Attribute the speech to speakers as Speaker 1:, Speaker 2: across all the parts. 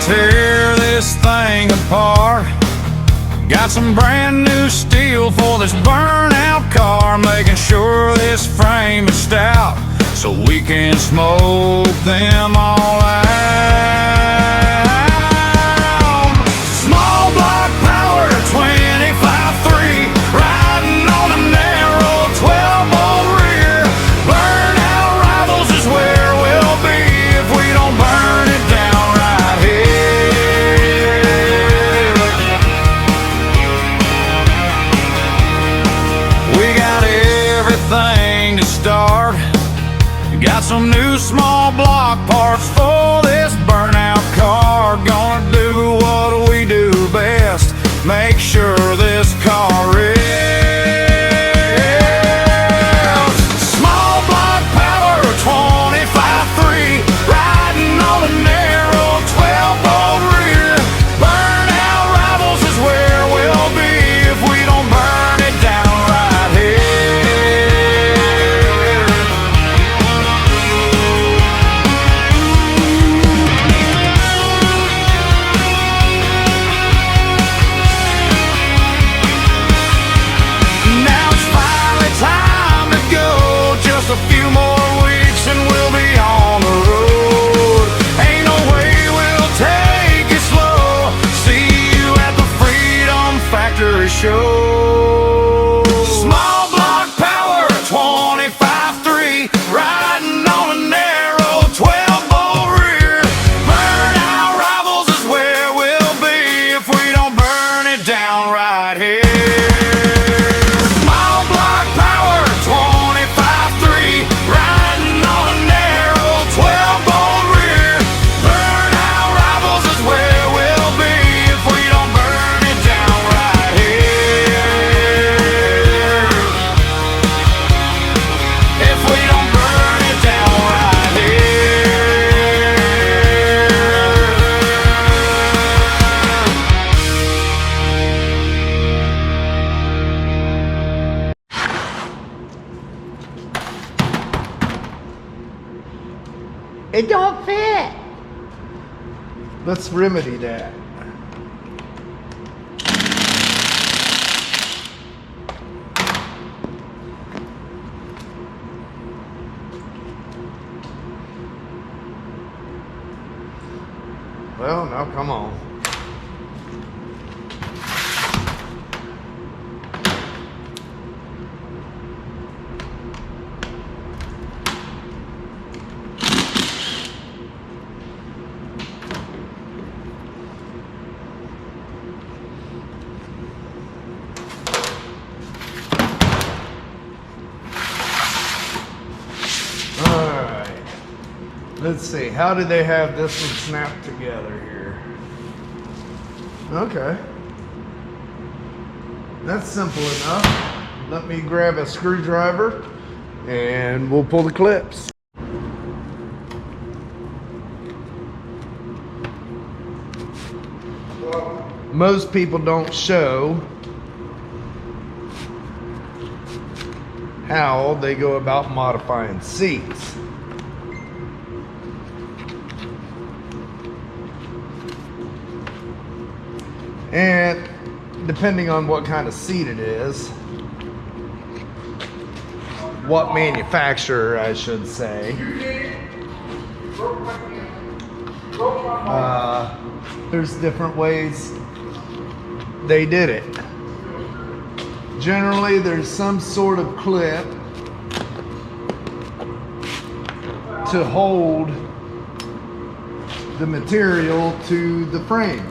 Speaker 1: tear this thing apart. Got some brand new steel for this burnout car, making sure this frame is stout so we can smoke them all out. Small block power, 25.3, riding on a narrow 12-volt rear. Burnout rivals is where we'll be if we don't burn it down right here. We got everything to start. Got some new small block parts for this burnout car. Gonna do what we do best, make sure this car rips. Small block power, 25.3, riding on a narrow 12-volt rear. Burnout rivals is where we'll be if we don't burn it down right here. Now it's finally time to go. Just a few more weeks and we'll be on the road. Ain't no way we'll take it slow. See you at the Freedom Factory show. Small block power, 25.3, riding on a narrow 12-volt rear. Burnout rivals is where we'll be if we don't burn it down right here. Small block power, 25.3, riding on a narrow 12-volt rear. Burnout rivals is where we'll be if we don't burn it down right here. If we don't burn it down right here.
Speaker 2: It don't fit.
Speaker 3: Let's remedy that. Well, now come on. Alright. Let's see. How did they have this one snapped together here? Okay. That's simple enough. Let me grab a screwdriver and we'll pull the clips. Most people don't show how they go about modifying seats. And depending on what kind of seat it is, what manufacturer I should say, there's different ways they did it. Generally, there's some sort of clip to hold the material to the frame.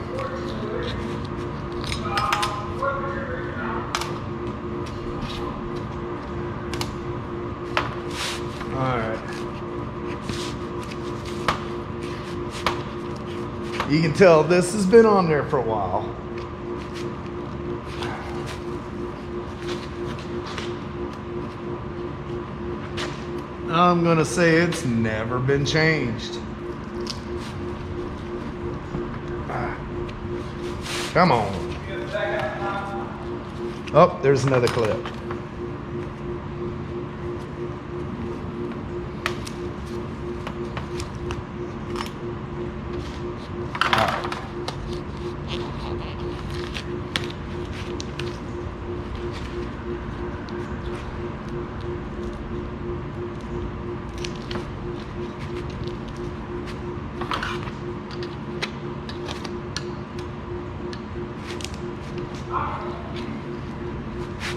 Speaker 3: Alright. You can tell this has been on there for a while. I'm gonna say it's never been changed. Come on. Oh, there's another clip. Alright.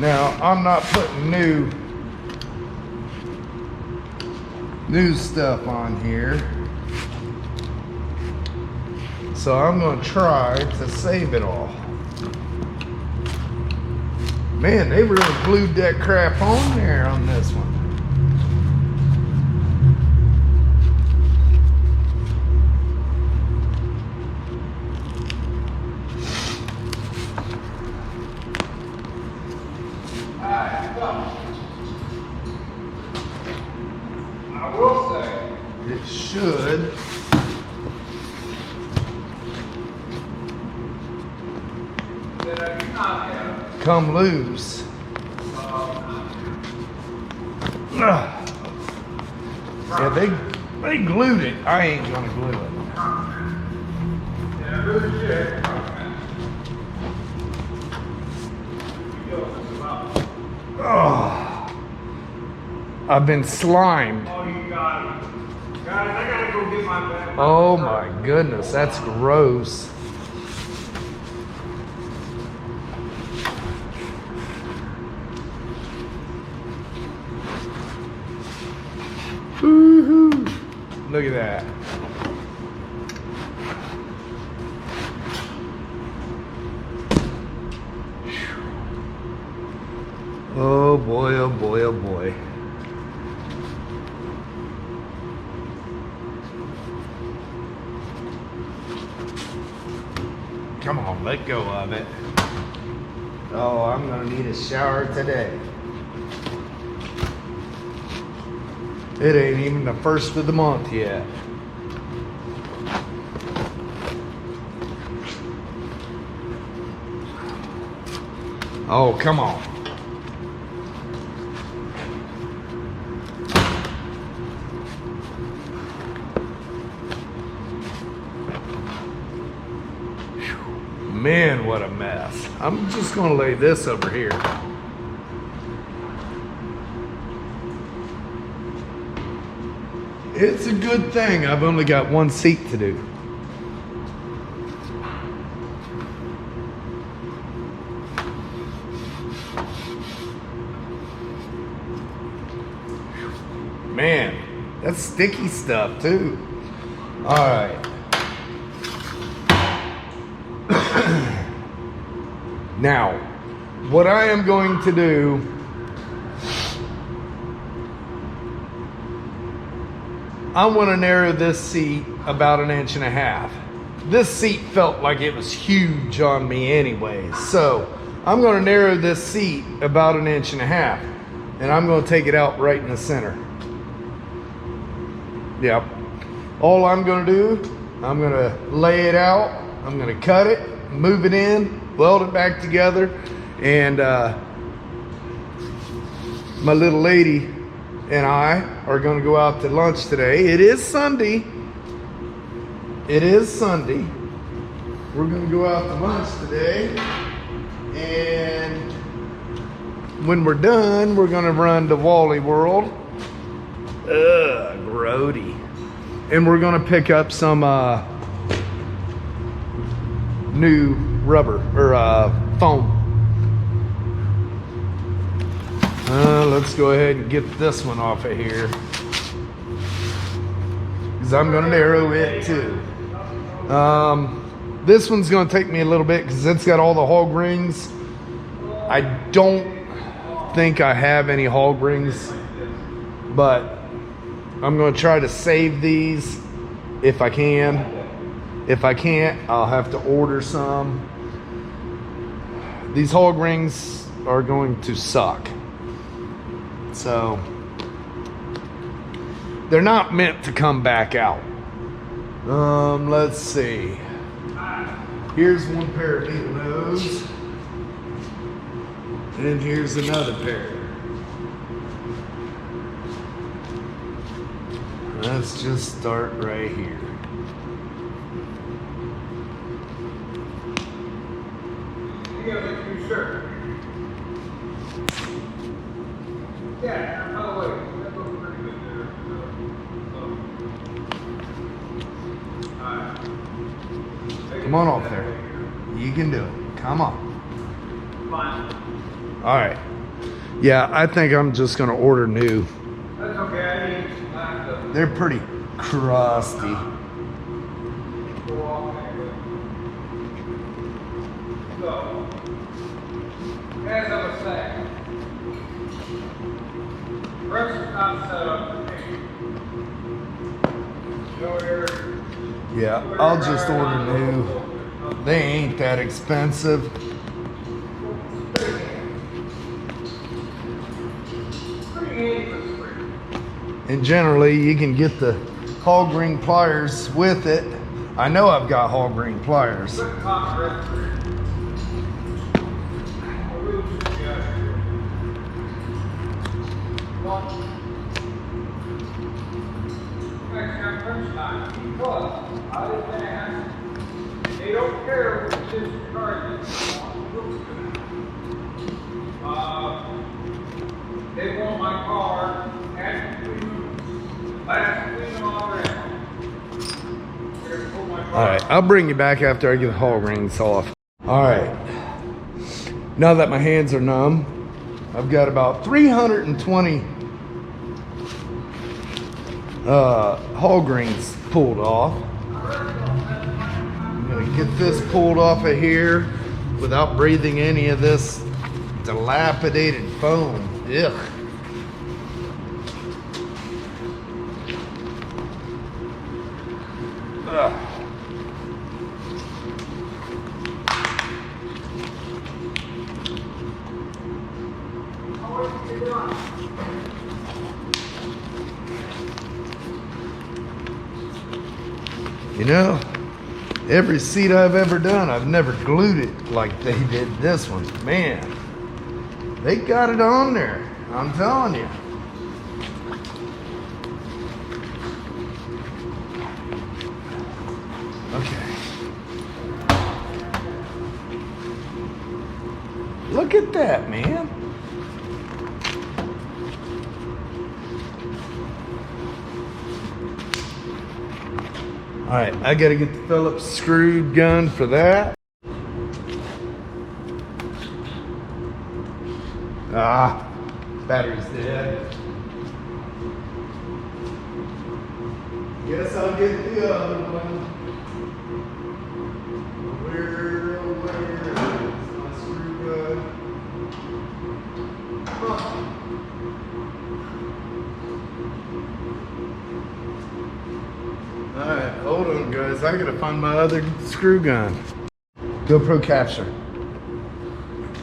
Speaker 3: Now, I'm not putting new stuff on here. So I'm going to try to save it all. Man, they really glued that crap on there on this one. I will say it should come loose. Yeah, they glued it. I ain't gonna glue it. Oh, I've been slimed.
Speaker 2: Oh, you got it. Guys, I gotta go get my bag.
Speaker 3: Oh my goodness, that's gross. Woo-hoo. Look at that. Oh boy, oh boy, oh boy. Come on, let go of it. Oh, I'm gonna need a shower today. It ain't even the first of the month yet. Oh, come on. Man, what a mess. I'm just gonna lay this over here. It's a good thing I've only got one seat to do. Man, that's sticky stuff too. All right. Now, what I am going to do, I want to narrow this seat about 1.5 inches. This seat felt like it was huge on me anyway, so I'm going to narrow this seat about 1.5 inches, and I'm going to take it out right in the center. Yep. All I'm going to do, I'm going to lay it out, I'm going to cut it, move it in, weld it back together, and my little lady and I are going to go out to lunch today. It is Sunday. It is Sunday. We're going to go out to lunch today, and when we're done, we're going to run to Wally World. Ugh, grody. And we're going to pick up some new rubber or foam. Let's go ahead and get this one off of here, because I'm going to narrow it too. This one's going to take me a little bit because it's got all the hog rings. I don't think I have any hog rings, but I'm going to try to save these if I can. If I can't, I'll have to order some. These hog rings are going to suck. So, they're not meant to come back out. Let's see. Here's one pair of needle nose. And here's another pair. Let's just start right here.
Speaker 2: You gotta make your shirt. Yeah, by the way, that looks pretty good there. Alright.
Speaker 3: Come on off there. You can do it. Come on.
Speaker 2: Fine.
Speaker 3: All right. Yeah, I think I'm just gonna order new.
Speaker 2: That's okay, I need some laptop.
Speaker 3: They're pretty crusty.
Speaker 2: Go off anyway. So, as I was saying, breakfast not set up for me. No air.
Speaker 3: Yeah, I'll just order new. They ain't that expensive. And generally, you can get the hog ring pliers with it. I know I've got hog ring pliers.
Speaker 2: They don't care what this target they want my car at last clean all around.
Speaker 3: All right, I'll bring you back after I get the hog rings off. All right, now that my hands are numb, I've got about 320 hog rings pulled off. I'm gonna get this pulled off of here without breathing any of this dilapidated foam. Ugh. Ugh. You know, every seat I've ever done, I've never glued it like they did this one. Man, they got it on there, I'm telling you. Okay. Look at that, man. All right, I gotta get the Phillips screw gun for that. Ah, battery's dead. Guess I'll get the other one. Where is my screw gun? Huh. Alright, hold on guys, I gotta find my other screw gun. GoPro capture.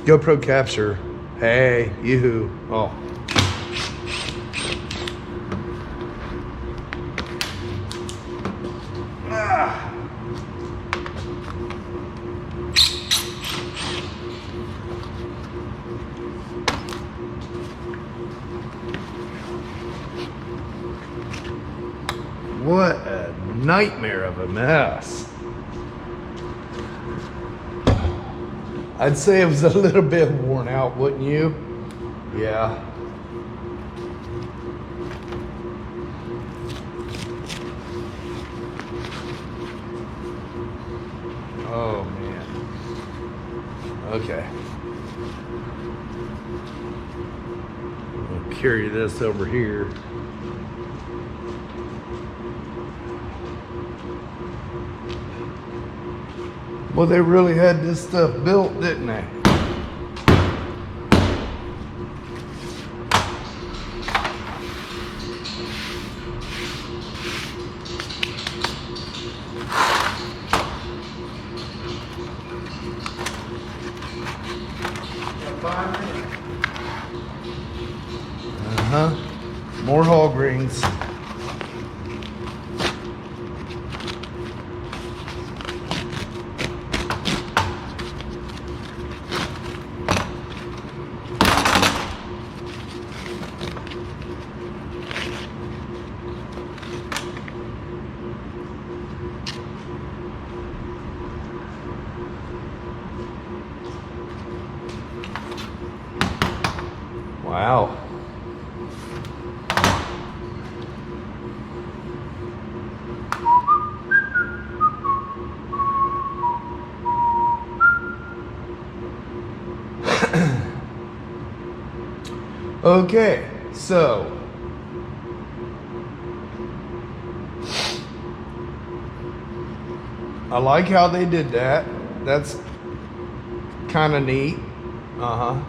Speaker 3: GoPro capture. Hey, yoo-hoo. Oh. Ah. What a nightmare of a mess. I'd say it was a little bit worn out, wouldn't you? Yeah. Oh man. Okay. I'll carry this over here. Well, they really had this stuff built, didn't they? Uh-huh. More hog rings. Wow. Okay, so I like how they did that. That's kind of neat. I'm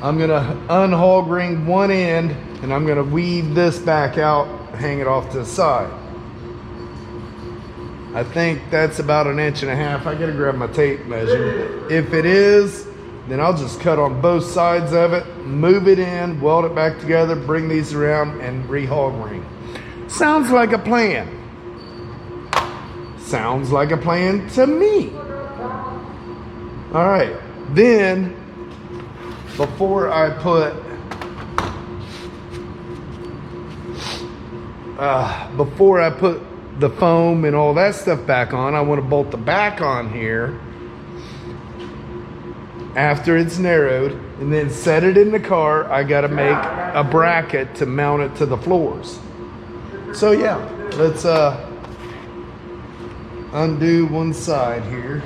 Speaker 3: gonna unhog ring one end and I'm gonna weave this back out, hang it off to the side. I think that's about 1.5 inches. I gotta grab my tape measure. If it is, then I'll just cut on both sides of it, move it in, weld it back together, bring these around and re-hog ring. Sounds like a plan. Sounds like a plan to me. All right, then before I put the foam and all that stuff back on, I want to bolt the back on here after it's narrowed and then set it in the car. I got to make a bracket to mount it to the floors. So yeah, let's undo one side here.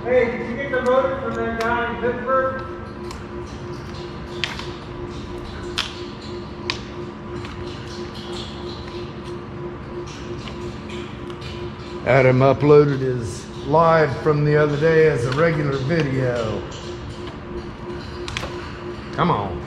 Speaker 2: Hey, did you get the motor from that guy in Pittsburgh?
Speaker 3: Adam uploaded his live from the other day as a regular video. Come on.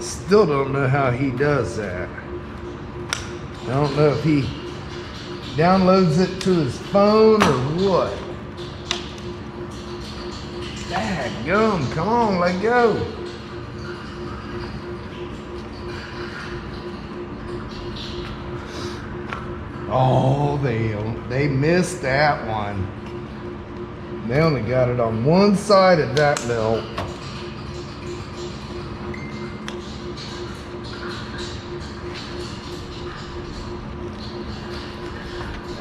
Speaker 3: Still don't know how he does that. I don't know if he downloads it to his phone or what. Dadgum, come on, let go. Oh, they missed that one. They only got it on one side of that belt.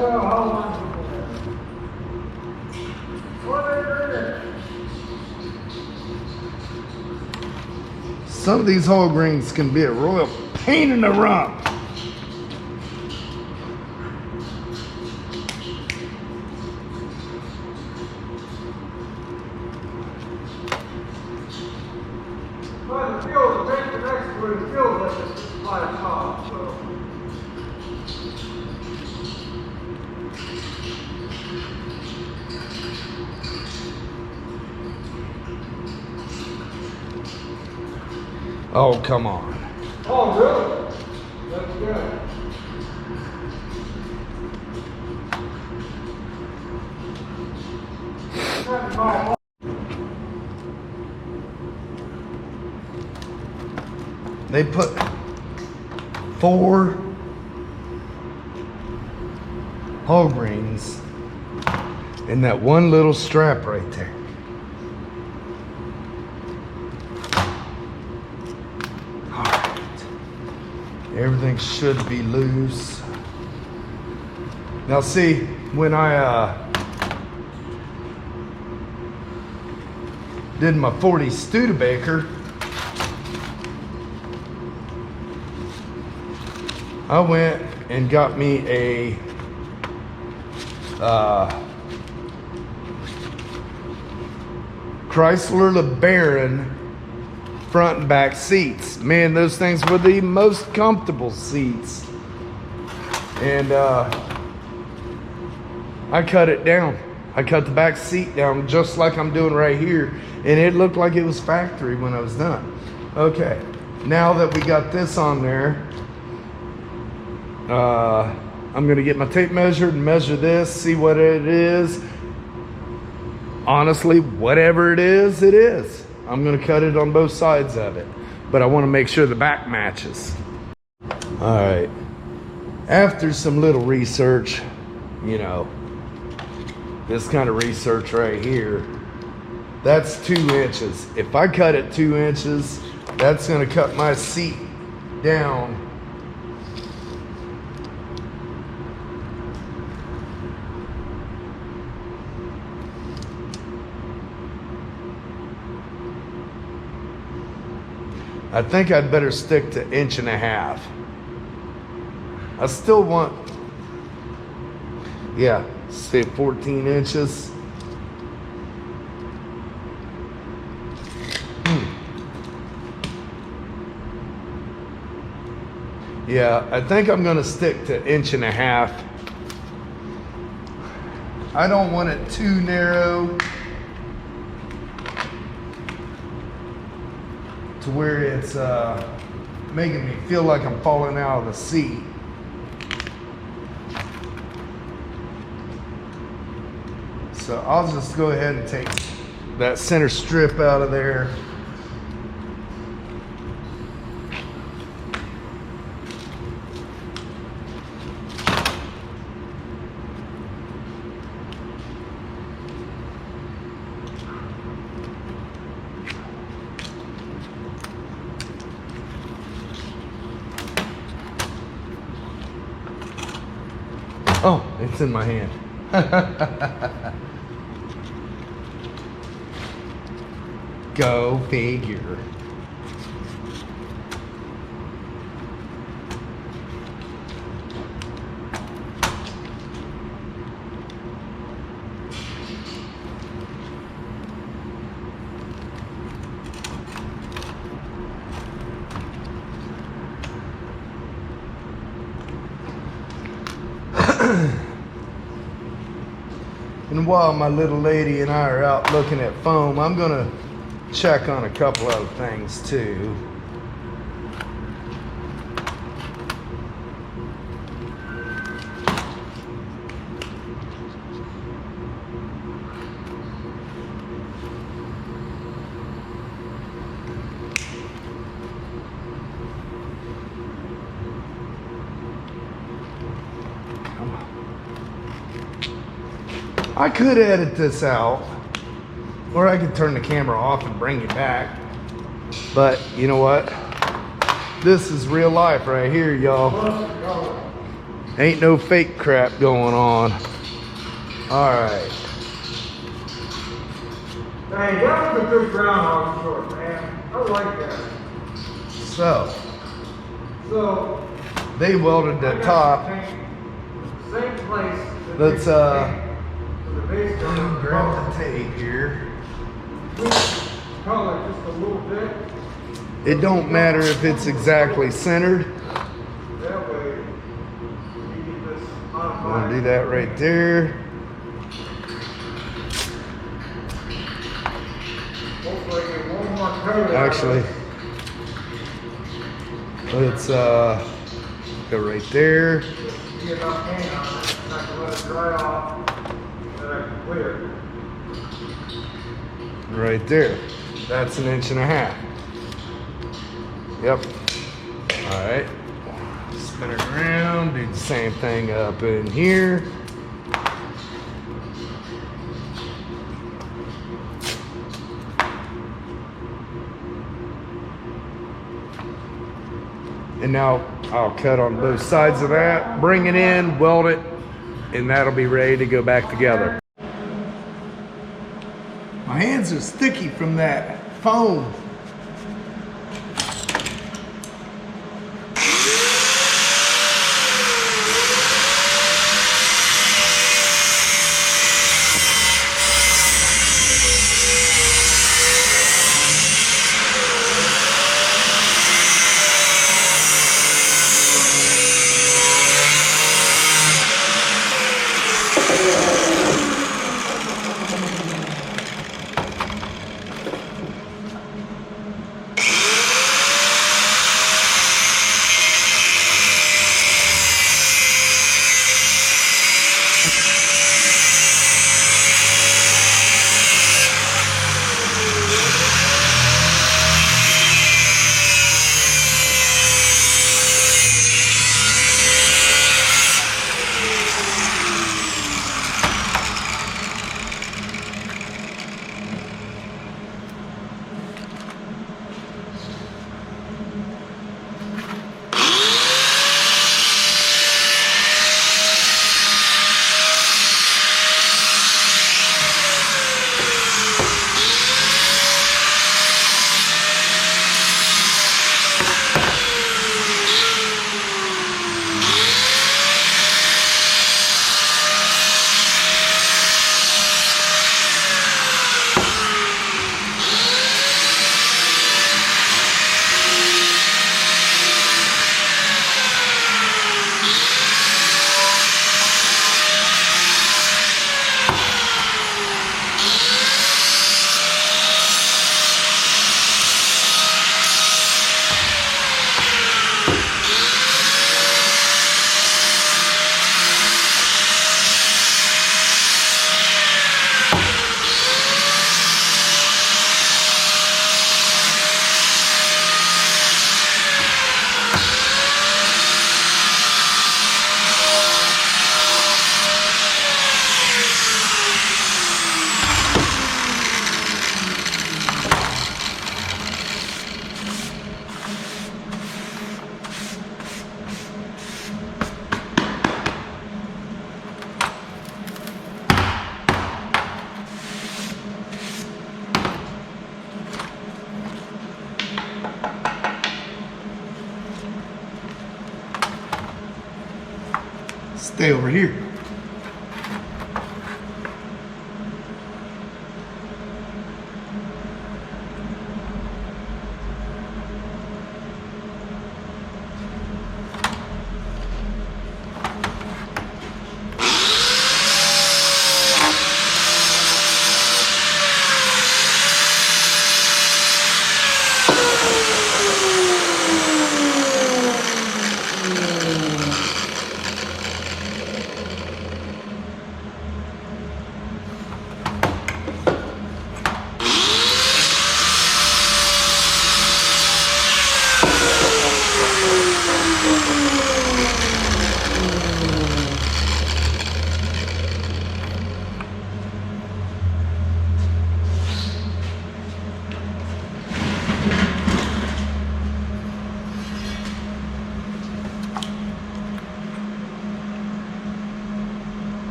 Speaker 2: Oh, hold on. What are they doing?
Speaker 3: Some of these hog rings can be a royal pain in the rump.
Speaker 2: Well, the fuel, the next where the fuel is quite a top, so.
Speaker 3: Oh, come on.
Speaker 2: Oh, really? That's good.
Speaker 3: They put 4 hog rings in that one little strap right there. All right. Everything should be loose. Now see, when I did my 40 Studebaker, I went and got me a Chrysler LeBaron front and back seats. Man, those things were the most comfortable seats. And I cut it down. I cut the back seat down just like I'm doing right here. And it looked like it was factory when I was done. Okay, now that we got this on there, I'm gonna get my tape measured and measure this, see what it is. Honestly, whatever it is, it is. I'm gonna cut it on both sides of it, but I wanna make sure the back matches. All right, after some little research, you know, this kind of research right here, That's 2 inches. If I cut it 2 inches, that's gonna cut my seat down. I think I'd better stick to 1.5 inches. I still want, yeah, say 14 inches. Yeah, I think I'm gonna stick to 1.5 inches. I don't want it too narrow to where it's making me feel like I'm falling out of the seat. So I'll just go ahead and take that center strip out of there. Oh, it's in my hand. Go figure. And while my little lady and I are out looking at foam, I'm gonna check on a couple other things too. I could edit this out, or I could turn the camera off and bring it back. But you know what? This is real life right here, y'all. Ain't no fake crap going on. All right.
Speaker 2: Hey, that was a good groundhog short, man. I like that.
Speaker 3: So
Speaker 2: So
Speaker 3: they welded the top.
Speaker 2: same place.
Speaker 3: Let's
Speaker 2: The base
Speaker 3: grab the tape here.
Speaker 2: color just a little bit.
Speaker 3: It don't matter if it's exactly centered.
Speaker 2: That way you get this
Speaker 3: I'm gonna do that right there.
Speaker 2: Hopefully get one more coat.
Speaker 3: Actually, let's go right there.
Speaker 2: Get enough paint on it. I can let it dry off. Then I can clear.
Speaker 3: Right there. That's 1.5 inches. Yep. All right. Spin it around. Do the same thing up in here. And now I'll cut on both sides of that, bring it in, weld it, and that'll be ready to go back together. My hands are sticky from that foam. Stay over here.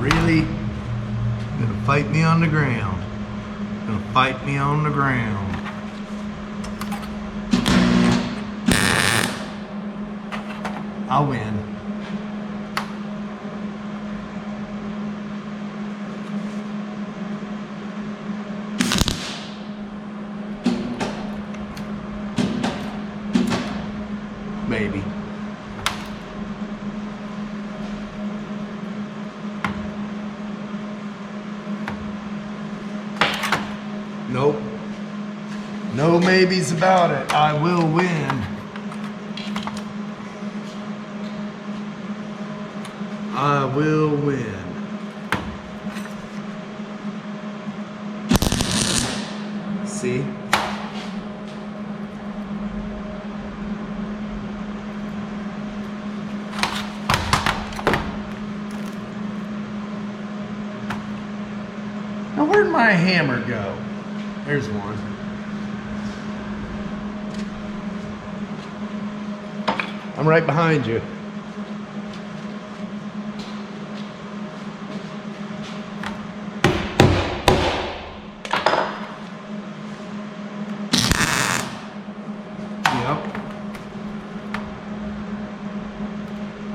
Speaker 3: Really? Gonna fight me on the ground. Gonna fight me on the ground. I'll win. Maybe. Nope. No maybes about it. I will win. I will win. See? Now where'd my hammer go? There's one. I'm right behind you. Yep.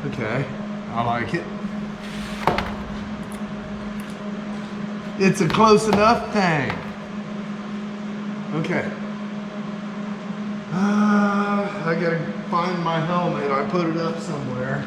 Speaker 3: Okay. I like it. It's a close enough thing. Okay. I gotta find my helmet. I put it up somewhere.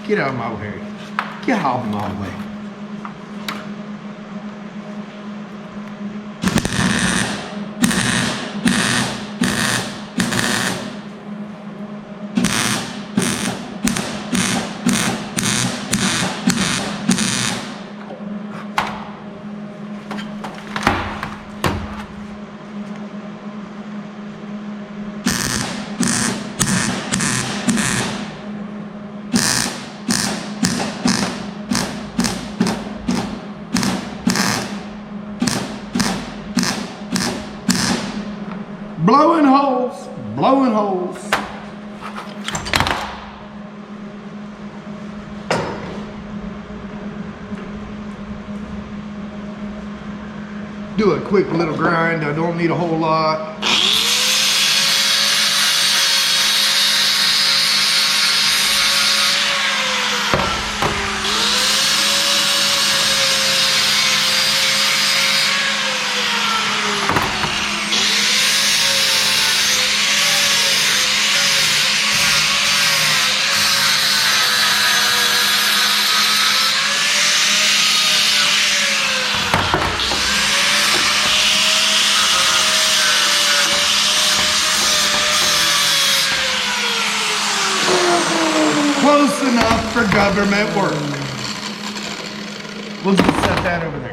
Speaker 3: Get out of my way. Get out of my way. Blowing holes, blowing holes. Do a quick little grind. I don't need a whole lot. Close enough for government work. We'll just set that over there.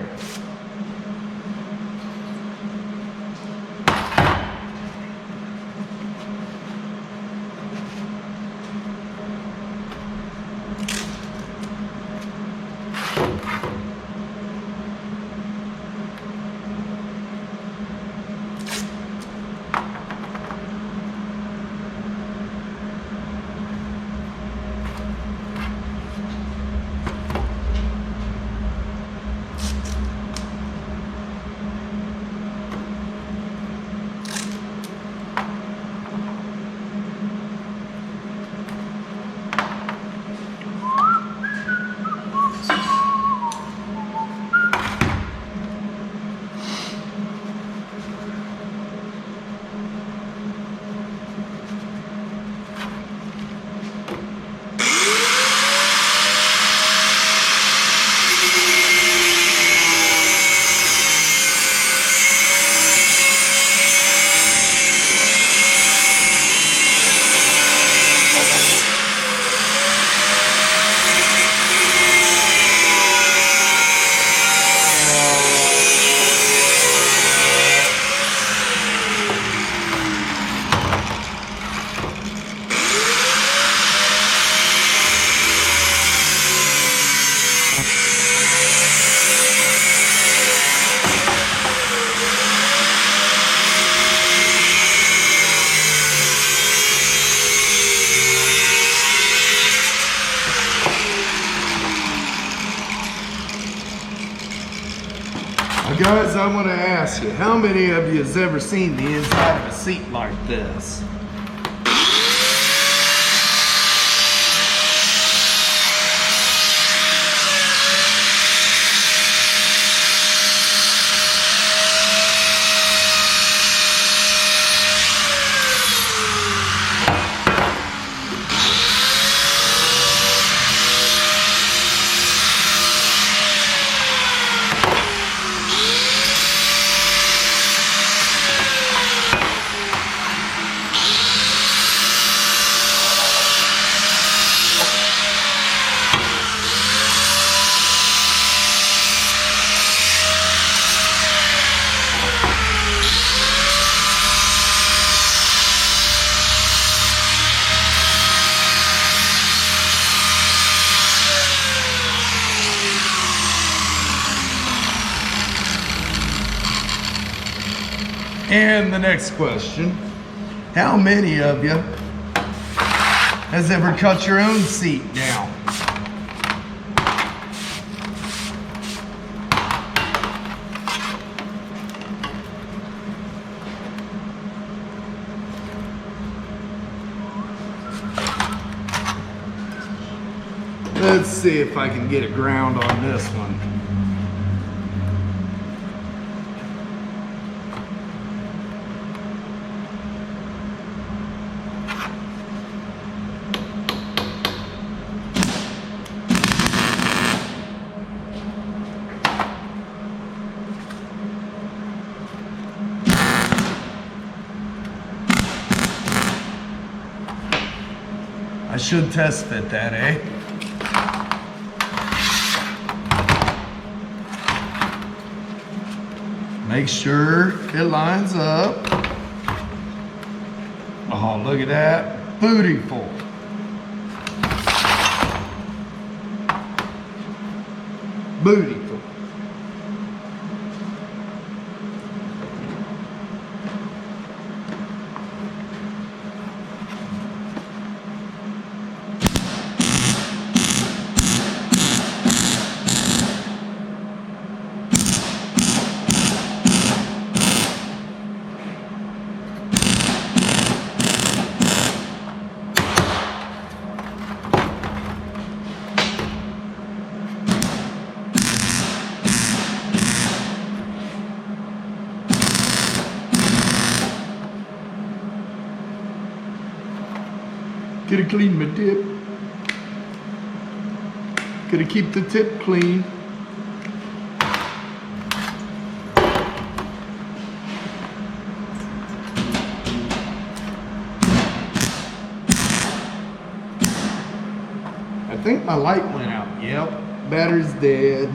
Speaker 3: Guys, I want to ask you, how many of you has ever seen the inside of a seat like this? And the next question, how many of you has ever cut your own seat down? Let's see if I can get a ground on this one. I should test fit that, eh? Make sure it lines up. Oh, look at that. Beautiful. Beautiful. Gotta clean my tip. Gotta keep the tip clean. I think my light went out. Yep, battery's dead.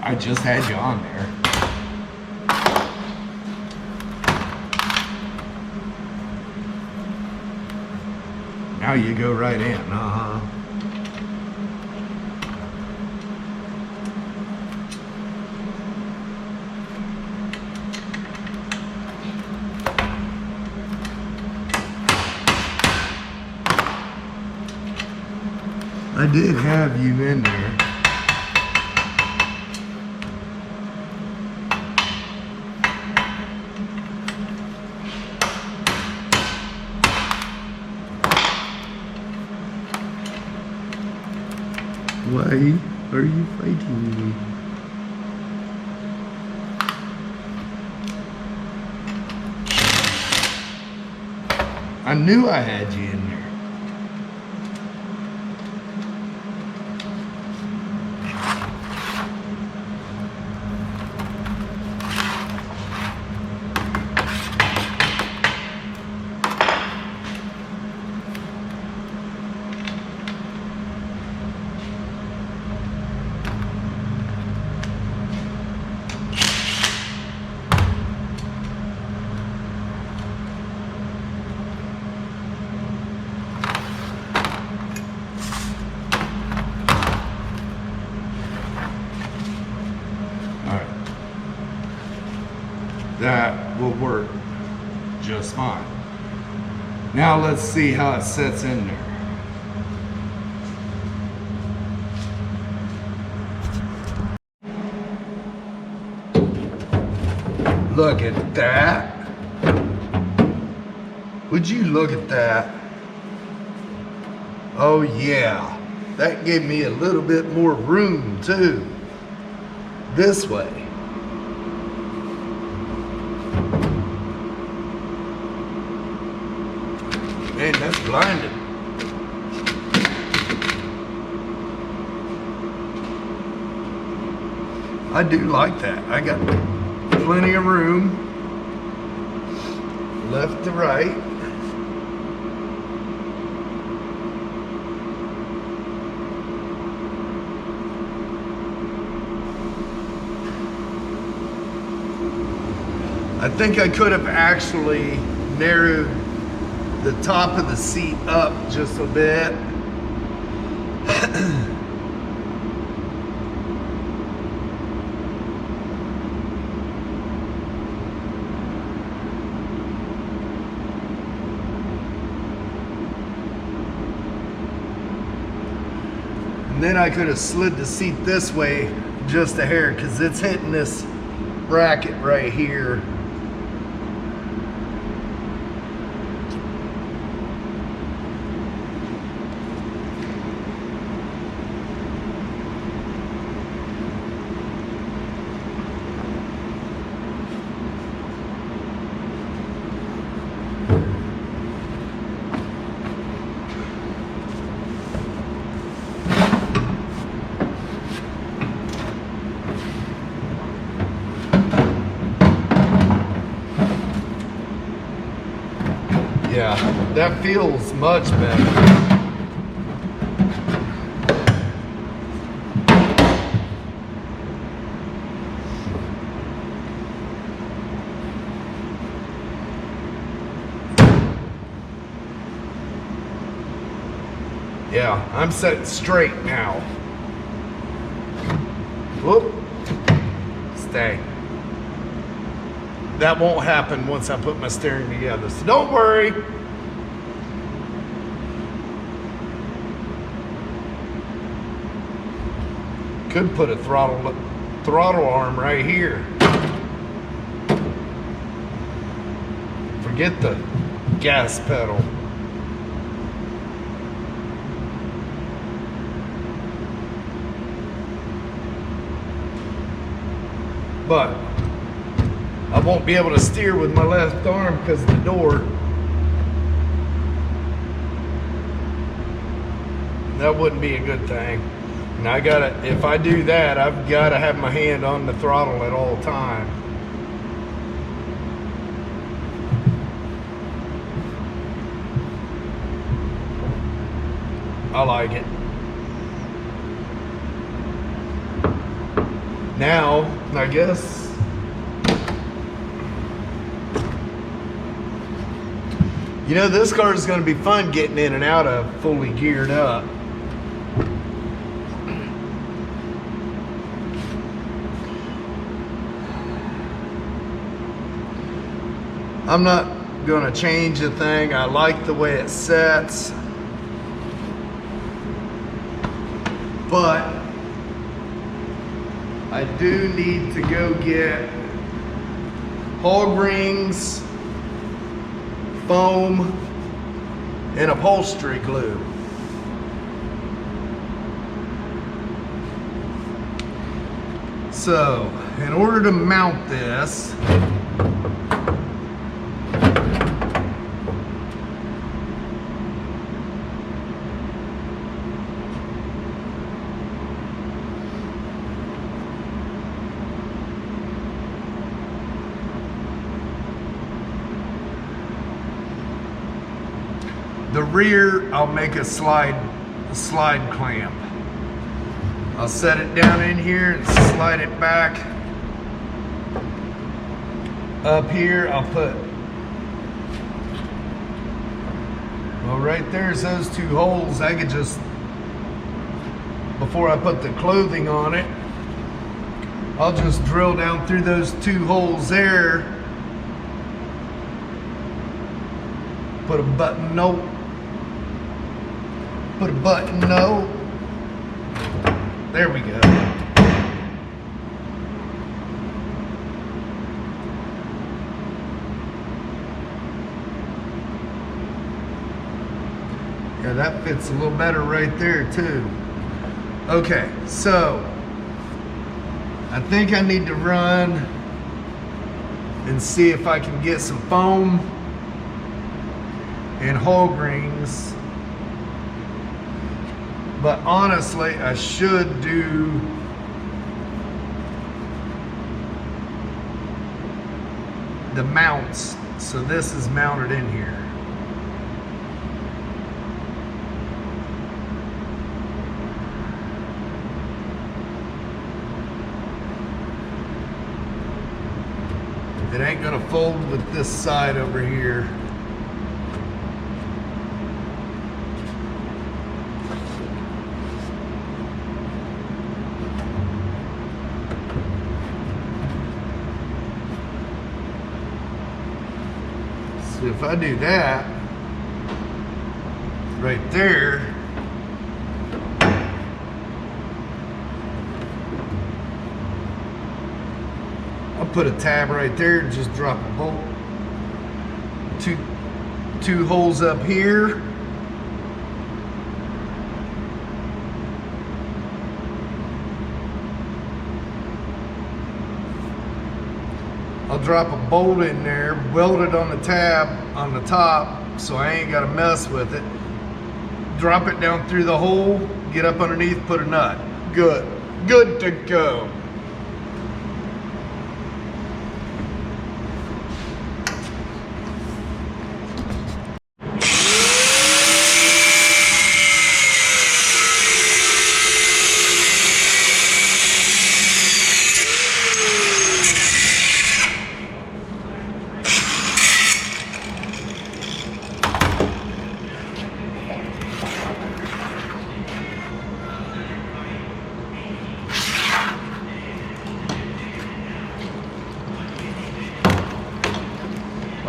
Speaker 3: I just had you on there. Now you go right in. I did have you in there. Why are you fighting me? I knew I had you in there. That will work just fine. Now let's see how it sets in there. Look at that. Would you look at that? Oh yeah, that gave me a little bit more room too. This way. Man, that's blinding. I do like that. I got plenty of room, left to right. I think I could have actually narrowed the top of the seat up just a bit, And then I could have slid the seat this way just a hair because it's hitting this bracket right here. Yeah, that feels much better. Yeah, I'm set straight now. Whoop. Stay. That won't happen once I put my steering together, so don't worry. Could put a throttle arm right here. Forget the gas pedal. But I won't be able to steer with my left arm because of the door. That wouldn't be a good thing. And I gotta, if I do that, I've gotta have my hand on the throttle at all times. I like it. Now, I guess, you know, this car is going to be fun getting in and out of fully geared up. I'm not going to change a thing. I like the way it sets. But I do need to go get hog rings, foam, and upholstery glue. So, in order to mount this, the rear, I'll make a slide clamp. I'll set it down in here and slide it back. Up here, I'll put, well, right there's those two holes. I could just, before I put the clothing on it, I'll just drill down through those two holes there. Put a button note. Put a button note. There we go. Yeah, that fits a little better right there too. Okay, so I think I need to run and see if I can get some foam and hog rings. But honestly, I should do the mounts. So this is mounted in here. It ain't gonna fold with this side over here. So if I do that right there, put a tab right there, just drop a bolt. Two holes up here. I'll drop a bolt in there, weld it on the tab on the top so I ain't got to mess with it. Drop it down through the hole, get up underneath, put a nut. Good to go.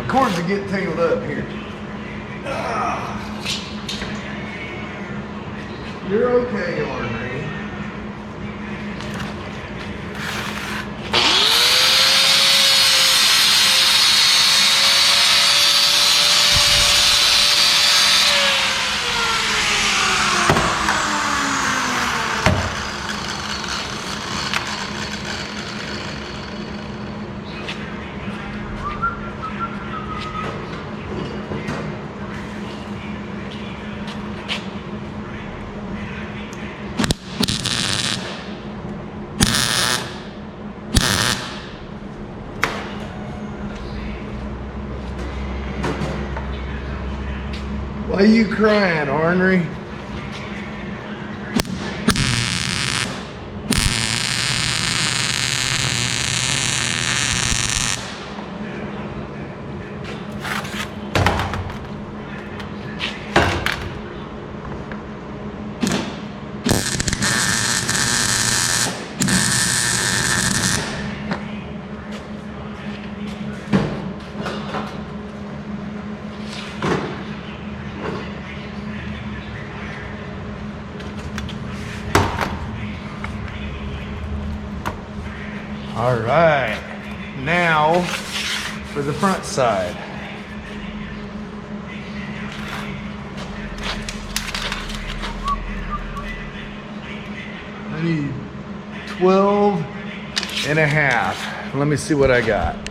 Speaker 3: Cords are getting tangled up here. You're okay, Ornery. Why are you crying, Ornery? All right, now for the front side. I need 12 and a half. Let me see what I got.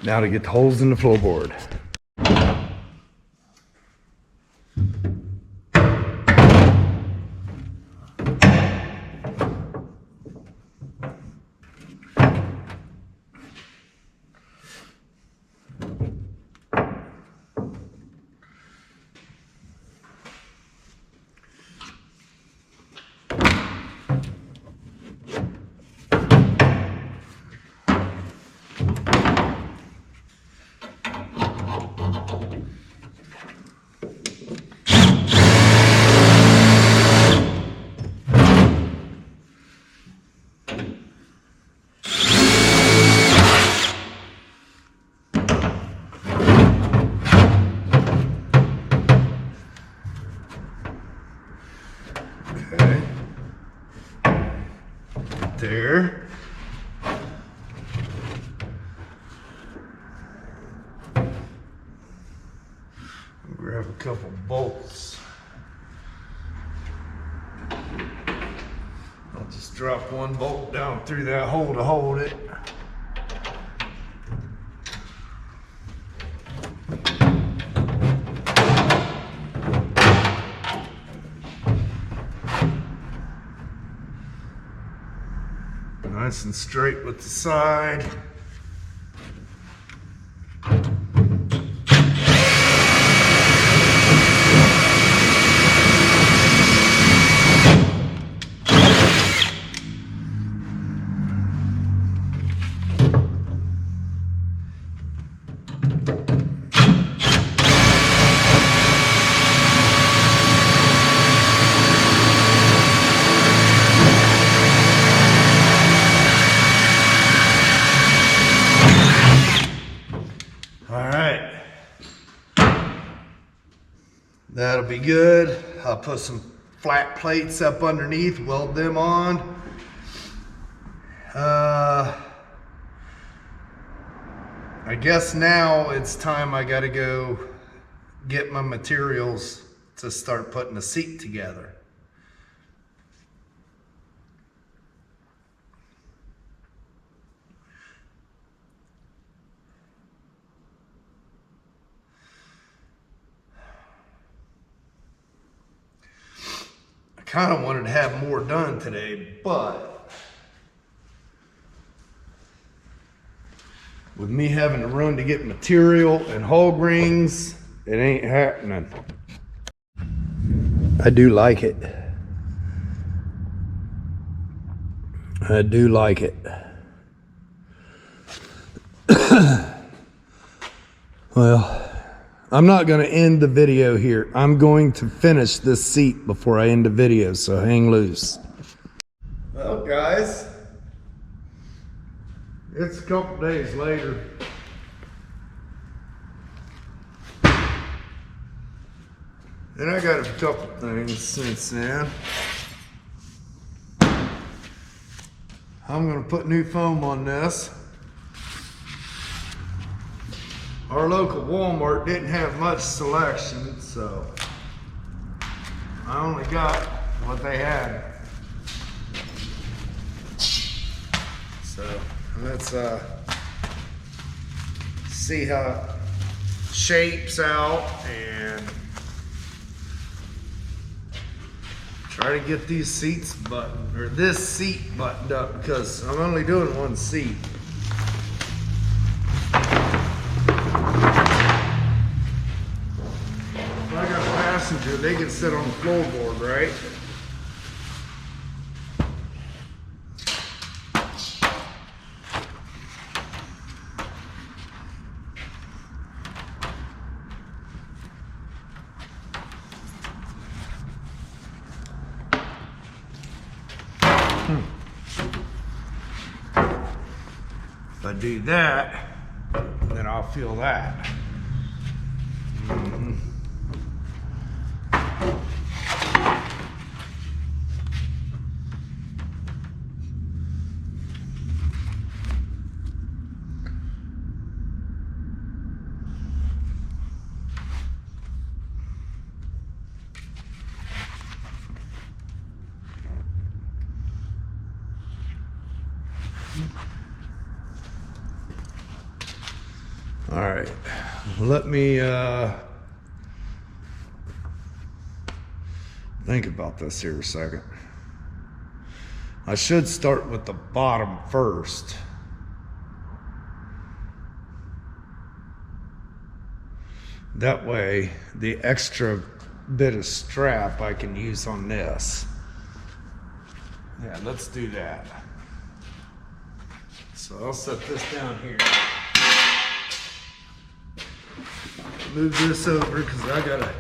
Speaker 3: Now to get the holes in the floorboard. Okay. There. Grab a couple bolts. I'll just drop one bolt down through that hole to hold it. Nice and straight with the side. That'll be good. I'll put some flat plates up underneath, weld them on. I guess now it's time I gotta go get my materials to start putting the seat together. Kind of wanted to have more done today, but with me having to run to get material and hog rings, it ain't happening. I do like it. I do like it. Well, I'm not going to end the video here. I'm going to finish this seat before I end the video, so hang loose. Well, guys, it's a couple days later. And I got a couple things since then. I'm going to put new foam on this. Our local Walmart didn't have much selection, so I only got what they had. So let's see how it shapes out and try to get these seats buttoned, or this seat buttoned up, because I'm only doing one seat. Passenger, they can sit on the floorboard, right? If I do that, then I'll feel that. All right, let me think about this here a second. I should start with the bottom first. That way, the extra bit of strap I can use on this. Yeah, let's do that. So I'll set this down here. Move this over because I gotta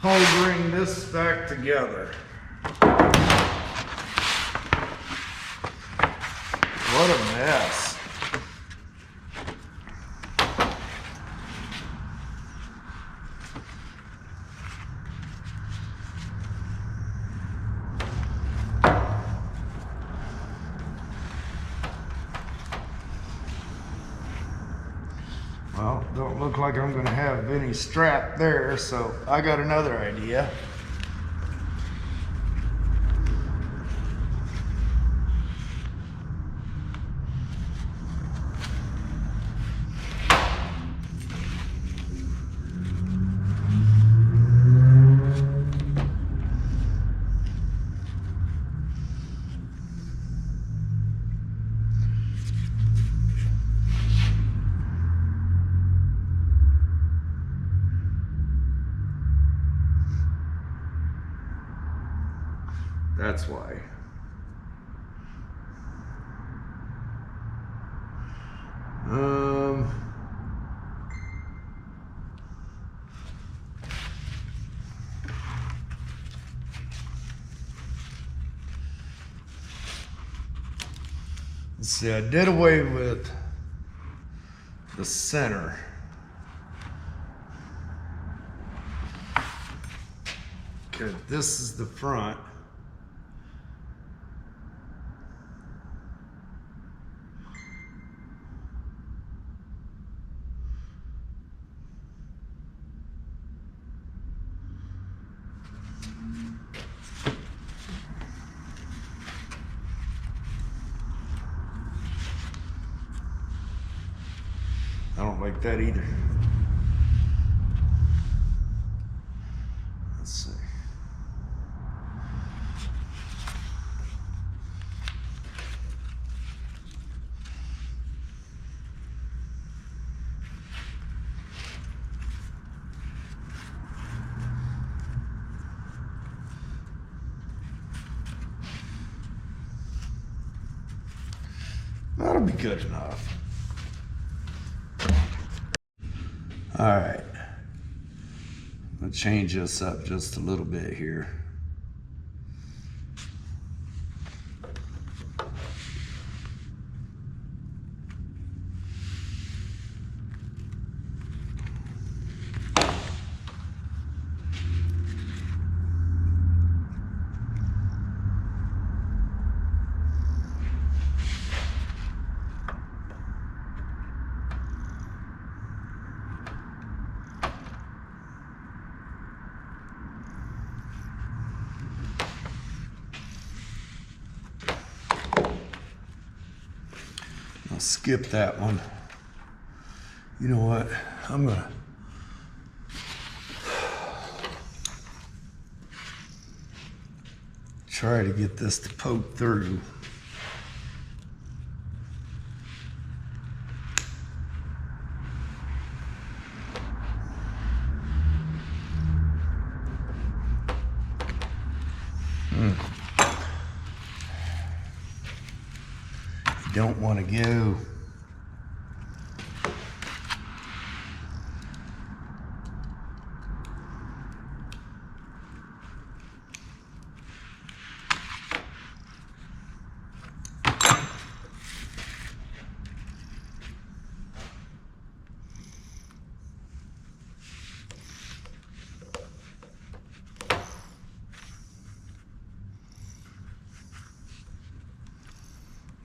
Speaker 3: bring this back together. What a mess. Well, don't look like I'm gonna have any strap there, so I got another idea. That's why. Let's see, I did away with the center. Okay, this is the front. I don't like that either. Let's see. That'll be good enough. All right, I'll change this up just a little bit here. I'll skip that one. You know what? I'm gonna try to get this to poke through. Don't want to go.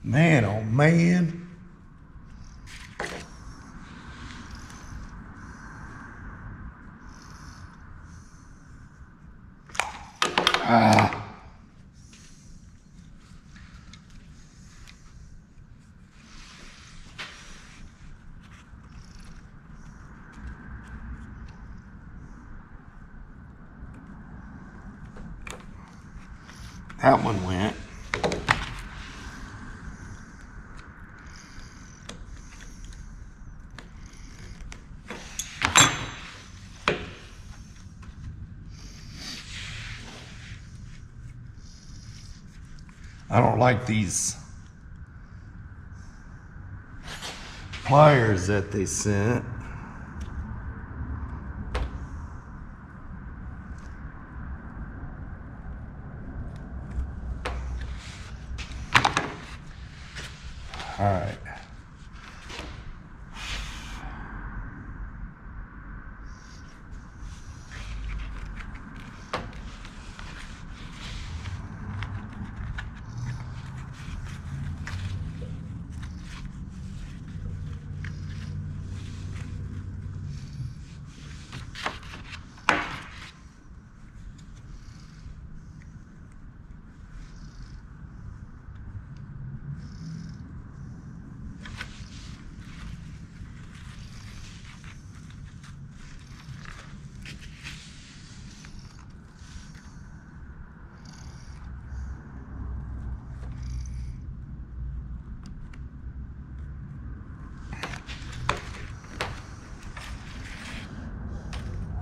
Speaker 3: Man, oh man. That one went. I don't like these pliers that they sent. All right.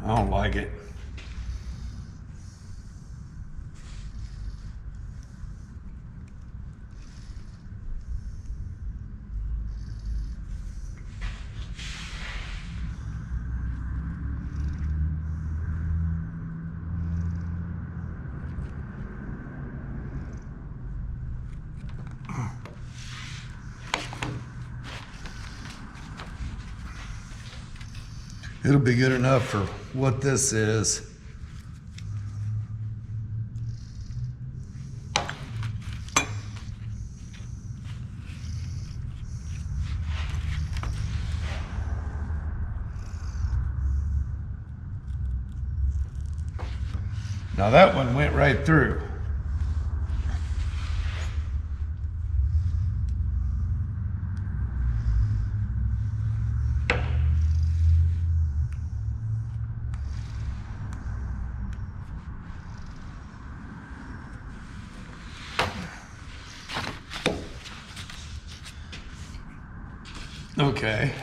Speaker 3: I don't like it. It'll be good enough for what this is. Now that one went right through. Okay.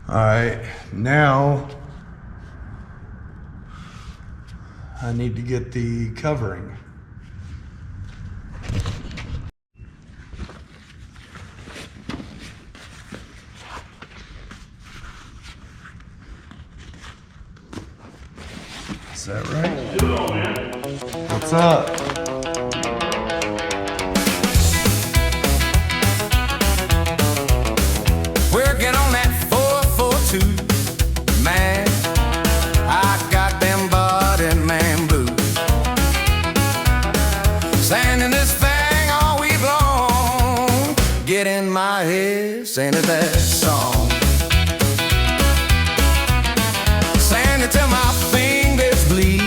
Speaker 3: All right, now I need to get the covering. Is that right? What's up?
Speaker 1: Working on that 442, man. I got them body man blues. Sanding this thing all week long. Get in my head, singing that song. Sand it till my fingers bleed.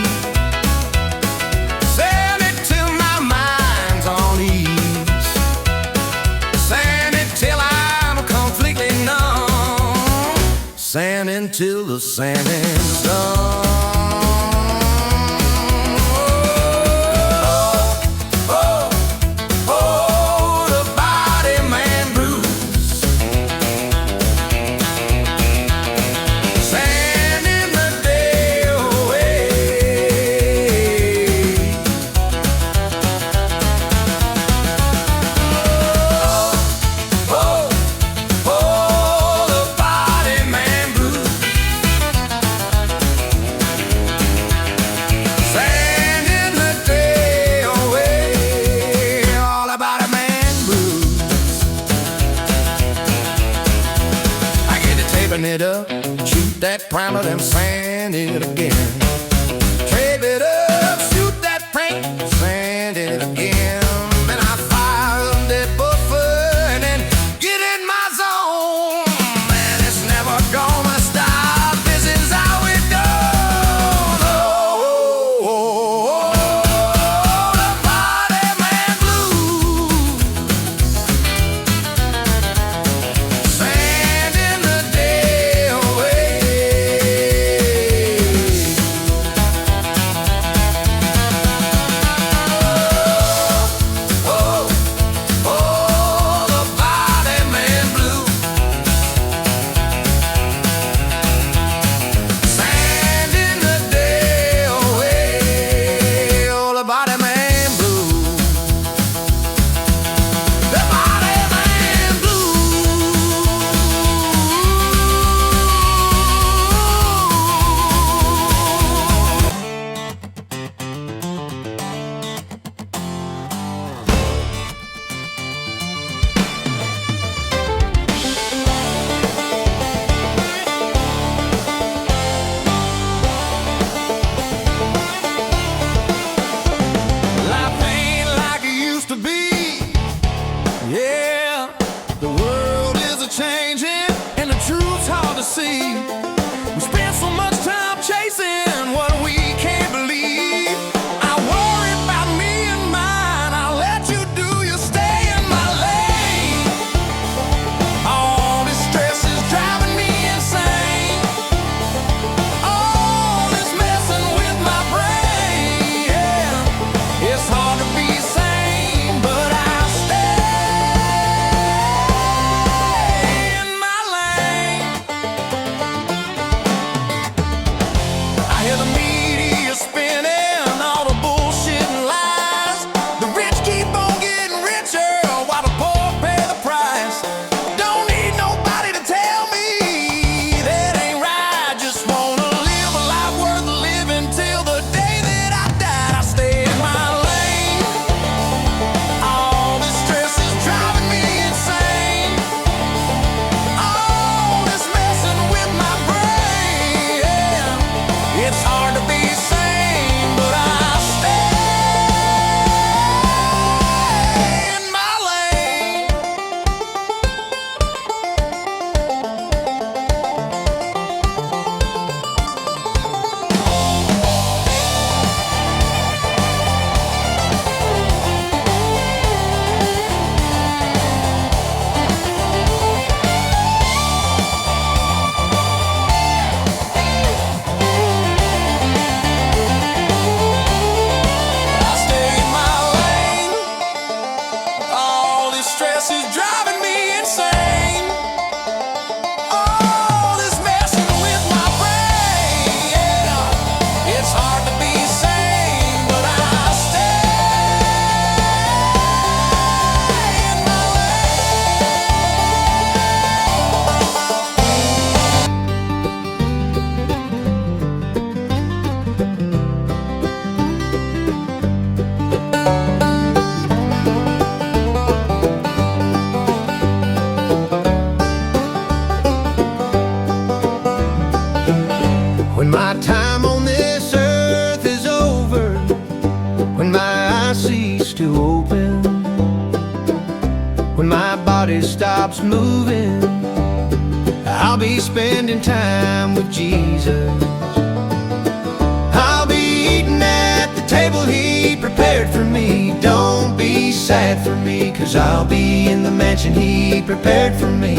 Speaker 1: Sand it till my mind's on ease. Sand it till I'm completely numb. Sand until the sanding's done. It up, shoot that primer, then sand it again. Tape it up, shoot that paint, sand it again. Then I fire up that buffer and then get in my zone. Man, it's never gonna stop. This is how it goes. The body man blues. Sand in the day away. The body man blues. Sand in the day away. The body man blues. The body man Life ain't like it used to be. Yeah, the world is a-changing and the truth's hard to see. We spend so much time chasing what we can't believe. I worry about me and mine. I'll let you do your stay in my lane. All this stress is driving me insane. All this messing with my brain. Yeah, it's hard to be sane, but I stay in my lane.
Speaker 4: I cease to open, when my body stops moving, I'll be spending time with Jesus. I'll be eating at the table He prepared for me. Don't be sad for me, 'cause I'll be in the mansion He prepared for me.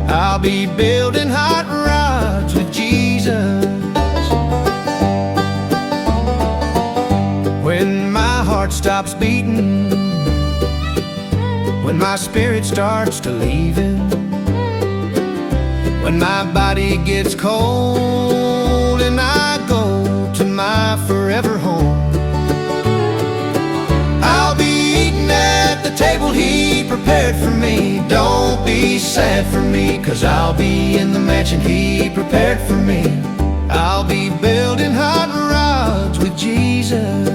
Speaker 4: I'll be building hot rods with Jesus. When my heart stops beating, when my spirit starts to leave Him, when my body gets cold and I go to my forever home, I'll be eating at the table He prepared for me. Don't be sad for me, 'cause I'll be in the mansion He prepared for me. I'll be building hot rods with Jesus.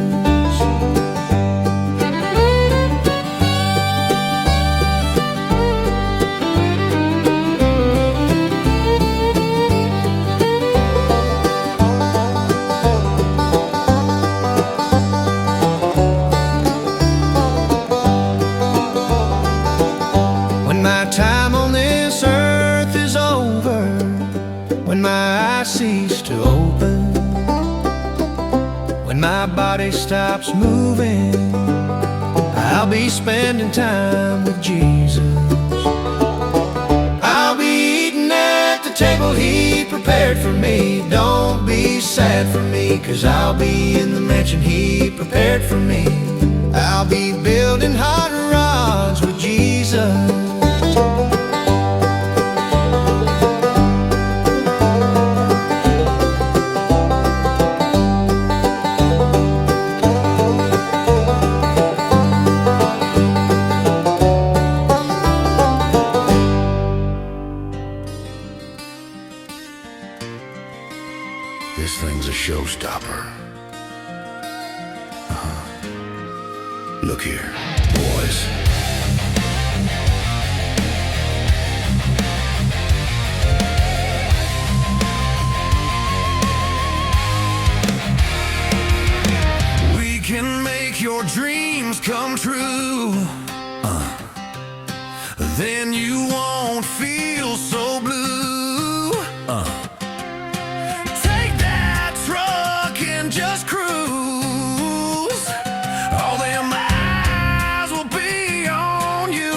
Speaker 4: Time on this earth is over, when my eyes cease to open, when my body stops moving, I'll be spending time with Jesus. I'll be eating at the table He prepared for me. Don't be sad for me, 'cause I'll be in the mansion He prepared for me. I'll be building hot rods with Jesus.
Speaker 1: This thing's a showstopper. Look here, boys. We can make your dreams come true. Then you won't feel so blue. Take that truck and just cruise. All them eyes will be on you.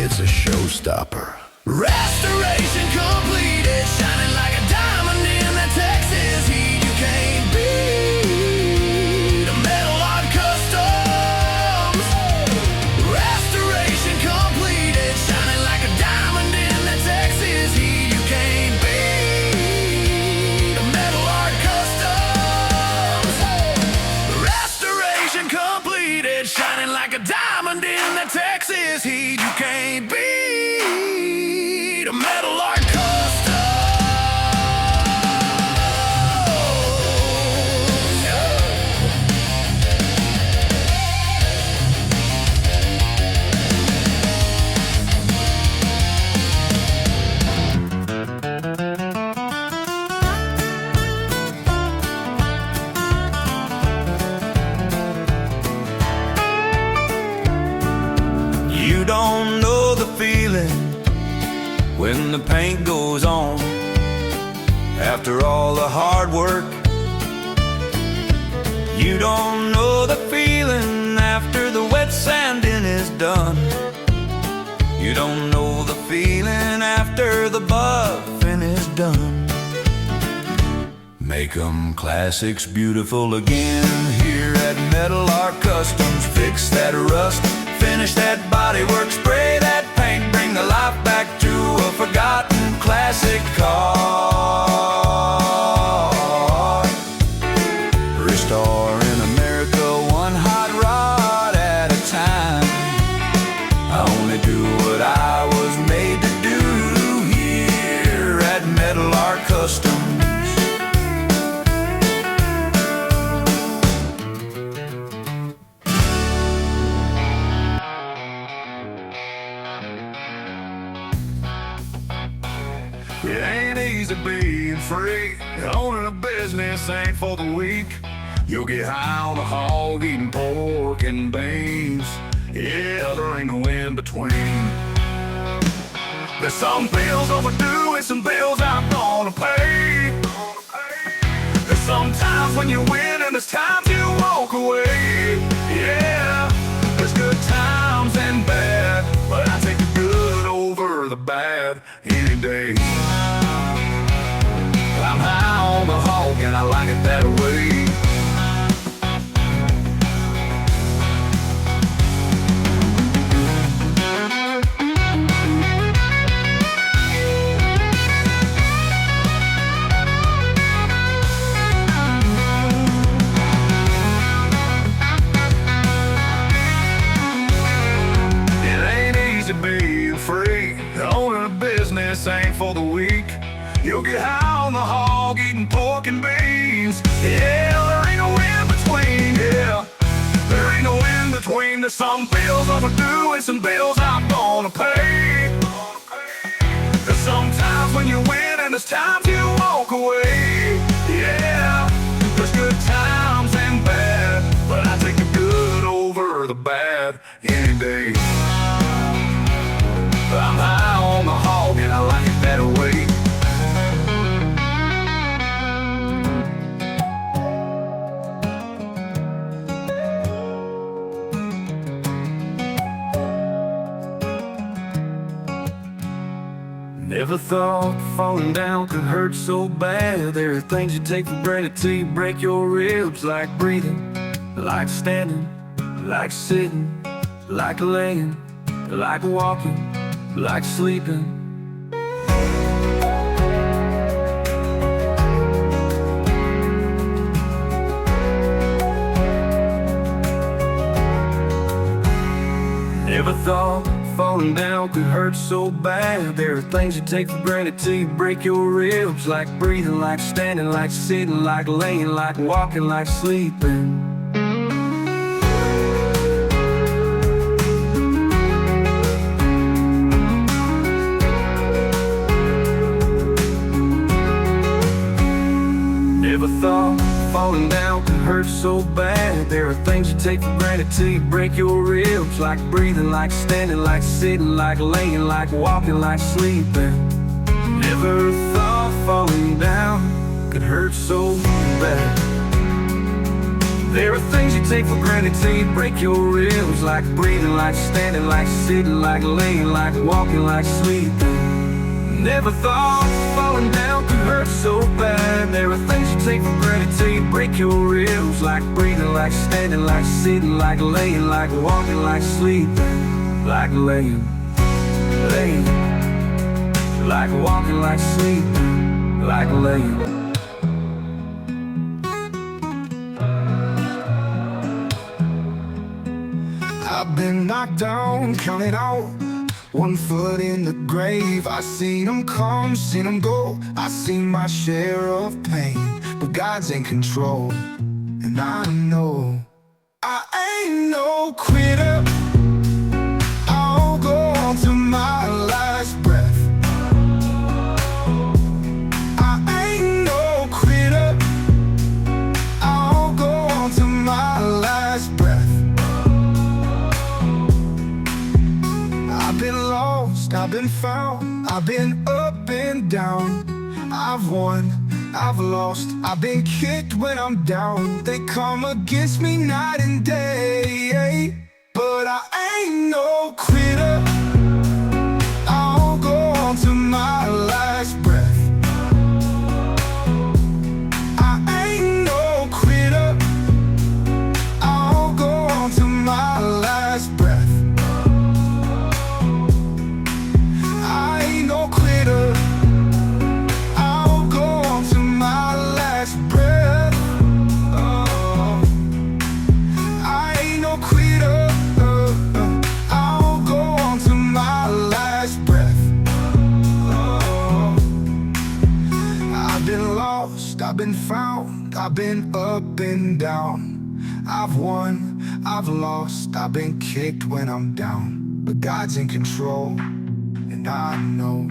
Speaker 1: It's a showstopper. Restoration completed, shining like a diamond in that Texas heat. You can't beat a Metal Art Customs. Restoration completed, shining like a diamond in that Texas heat. You can't beat a Metal Art Customs. Restoration completed, shining like a diamond in that Texas heat. You can't beat a Metal Art Customs. You don't know the feeling when the paint goes on after all the hard work. You don't know the feeling after the wet sanding is done. You don't know the feeling after the buffing is done. Make 'em classics beautiful again here at Metal Art Customs. Fix that rust, finish that bodywork, spray that paint, bring the life back to a forgotten classic car. Restoring America one hot rod at a time. I only do what I was made to do here at Metal Art Customs. It ain't easy being free. Owning a business ain't for the weak. You'll get high on the hog, eating pork and beans. Yeah, there ain't no in between. There's some bills overdue and some bills I'm gonna pay. There's some times when you win and there's times you walk away. Yeah, there's good times and bad, but I take the good over the bad any day. I'm high on the hog and I like it that way. This ain't for the weak. You'll get high on the hog, eating pork and beans. Yeah, there ain't no in between. Yeah, there ain't no in between. There's some bills overdue and some bills I'm gonna pay. There's some times when you win and there's times you walk away. Yeah, there's good times and bad, but I take the good over the bad any day. I'm high on the hog and I like it that way. Never thought falling down could hurt so bad. There are things you take for granted till you break your ribs. Like breathing, like standing, like sitting, like laying, like walking, like sleeping. Never thought falling down could hurt so bad. There are things you take for granted till you break your ribs. Like breathing, like standing, like sitting, like laying, like walking, like sleeping. Never thought falling down could hurt so bad. There are things you take for granted till you break your ribs. Like breathing, like standing, like sitting, like laying, like walking, like sleeping. Never thought falling down could hurt so bad. There are things you take for granted till you break your ribs. Like breathing, like standing, like sitting, like laying, like walking, like sleeping. Never thought falling down could hurt so bad. There are things you take for granted till you break your ribs. Like breathing, like standing, like sitting, like laying, like walking, like sleeping. Like laying, like walking, like sleeping, like laying.
Speaker 4: I've been knocked down, counted out, one foot in the grave. I seen them come, seen them go. I seen my share of pain, but God's in control. And I know I ain't no quitter. I'll go on to my last breath. I ain't no quitter. I'll go on to my last breath. I've been lost, I've been found, I've been up and down. I've won, I've lost, I've been kicked when I'm down. They come against me night and day, but I ain't no quitter. I'll go on to my last breath. I ain't no quitter. I'll go on to my last breath. I ain't no quitter. I'll go on to my last breath. Oh, I ain't no quitter. I'll go on to my last breath. Oh, I've been lost, I've been found, I've been up and down. I've won, I've lost, I've been kicked when I'm down. But God's in control, and I know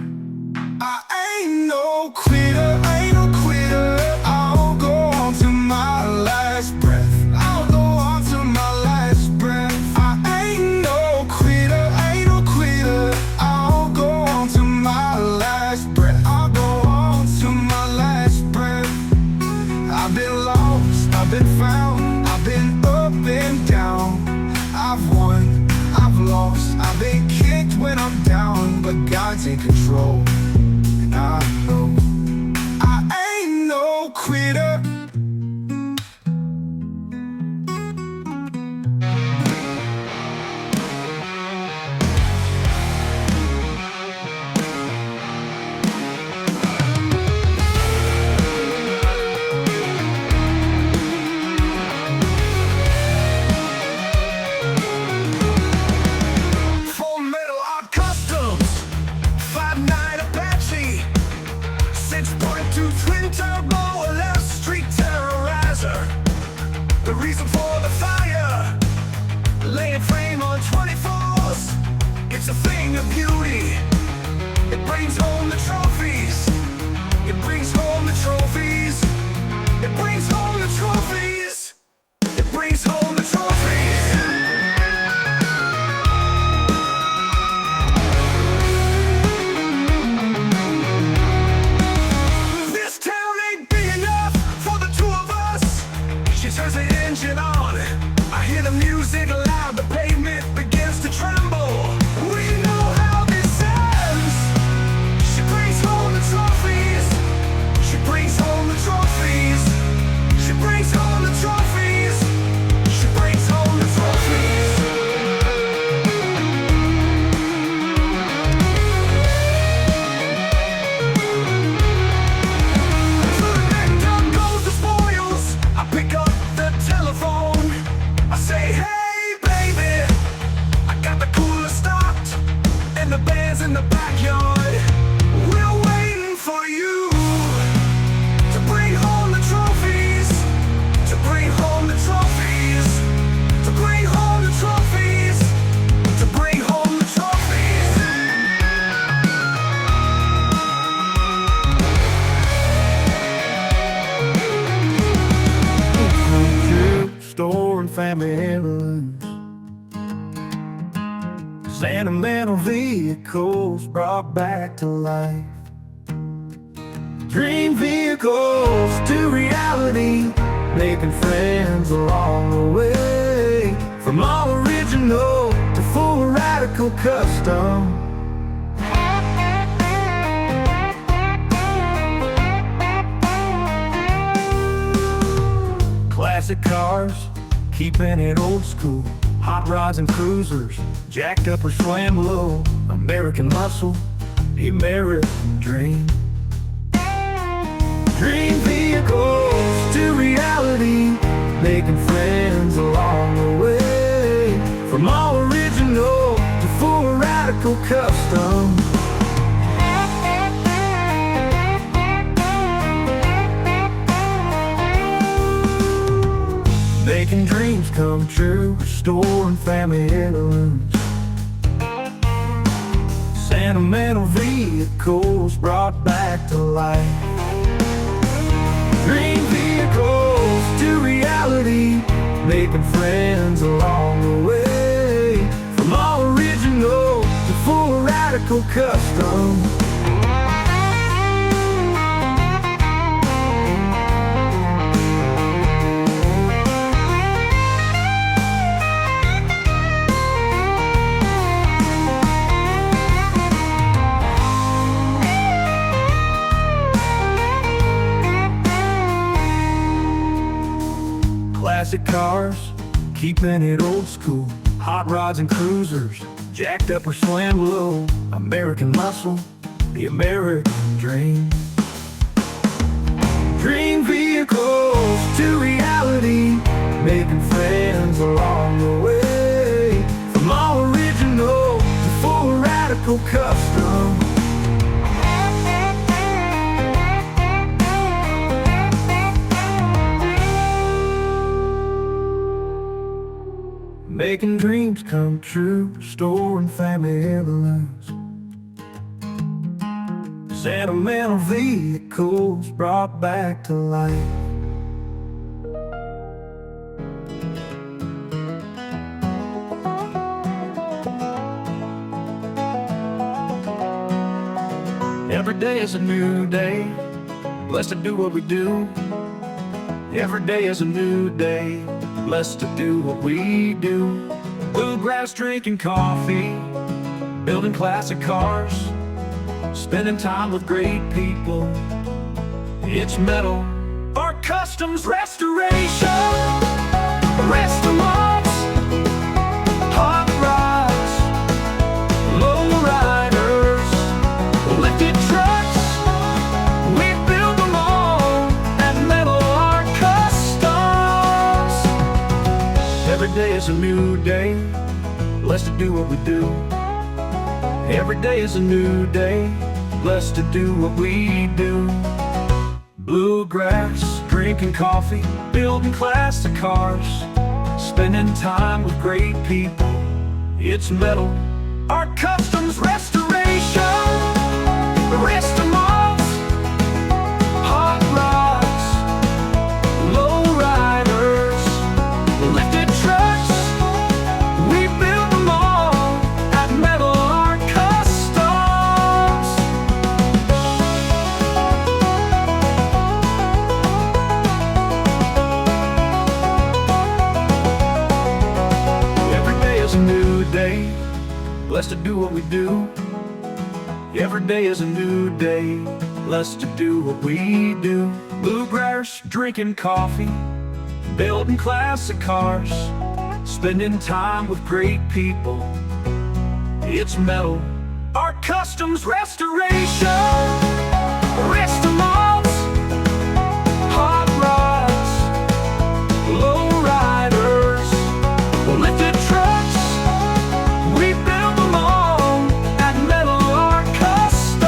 Speaker 4: I ain't no quitter, ain't no quitter. I'll go on to my last breath. mind's in control. And I know I ain't no quitter.
Speaker 1: The reason for the fire, laying flame on 24s. It's a thing of beauty. It brings home the trophies. It brings home the trophies. It brings home the trophies. It brings home the trophies. This town ain't big enough for the two of us. She turns the engine on. I hear the music loud. The pavement begins to tremble. We know how this ends. She brings home the trophies. She brings home the trophies. She brings home the trophies. She brings home the trophies. To the neck down goes the spoils. I pick up the telephone. I say, hey baby, I got the cooler stocked and the band's in the backyard. We're waiting for you to bring home the trophies. To bring home the trophies. To bring home the trophies. To bring home the trophies.
Speaker 4: True store and family heirlooms, sentimental vehicles brought back to life. Dream vehicles to reality, making friends along the way. From all original to full radical custom. Classic cars, keeping it old school. Hot rods and cruisers, jacked up or swam low. American muscle, the American dream. Dream vehicles to reality, making friends along the way. From all original to full radical custom. Making dreams come true, restoring family heirlooms. Sentimental vehicles brought back to life. Dream vehicles to reality, making friends along the way. From all original to full radical custom. Classic cars, keeping it old school. Hot rods and cruisers, jacked up or swam low. American muscle, the American dream. Dream vehicles to reality, making friends along the way. From all original to full radical custom. Making dreams come true, restoring family heirlooms. Sentimental vehicles brought back to life. Every day is a new day, blessed to do what we do. Every day is a new day, blessed to do what we do. Bluegrass drinking coffee, building classic cars,
Speaker 1: spending time with great people. It's metal. Our customs restoration, restaurants, hot rods, low riders, lifted trucks. We build them all at Metal Art Customs. Every day is a new day, blessed to do what we do. Every day is a new day, blessed to do what we do. Bluegrass, drinking coffee, building classic cars, spending time with great people. It's Metal Art Customs restoration, restaurants, hot rods, low riders, lifted trucks. We build them all at Metal Art Customs. Every day is a new day, blessed to do what we do. Every day is a new day, blessed to do what we do. Bluegrass, drinking coffee, building classic cars, spending time with great people. It's Metal Art Customs restoration, restaurants, hot rods, low riders, lifted trucks. We build them all at Metal Art Customs.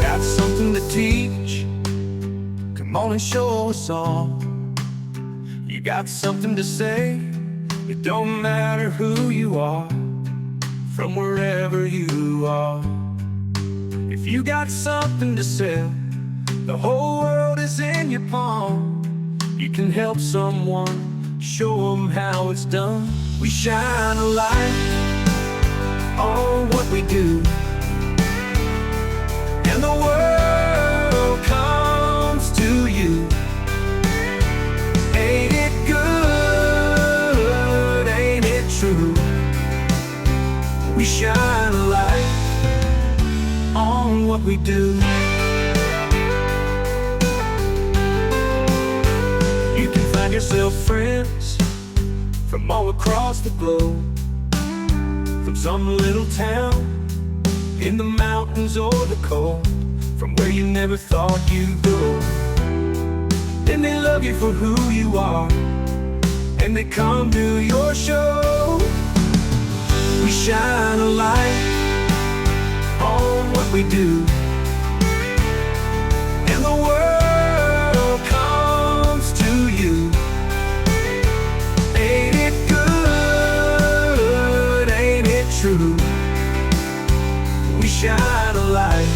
Speaker 1: Got something to teach, come on and show us all. You got something to say, it don't matter who you are, from wherever you are. If you got something to sell, the whole world is in your palm. You can help someone, show them how it's done. We shine a light on what we do, and the world comes to you. Ain't it good, ain't it true? We shine a light on what we do. You can find yourself friends from all across the globe, from some little town in the mountains or the cold, from where you never thought you'd go. And they love you for who you are, and they come to your show. We shine a light on what we do, and the world comes to you. Ain't it good, ain't it true? We shine a light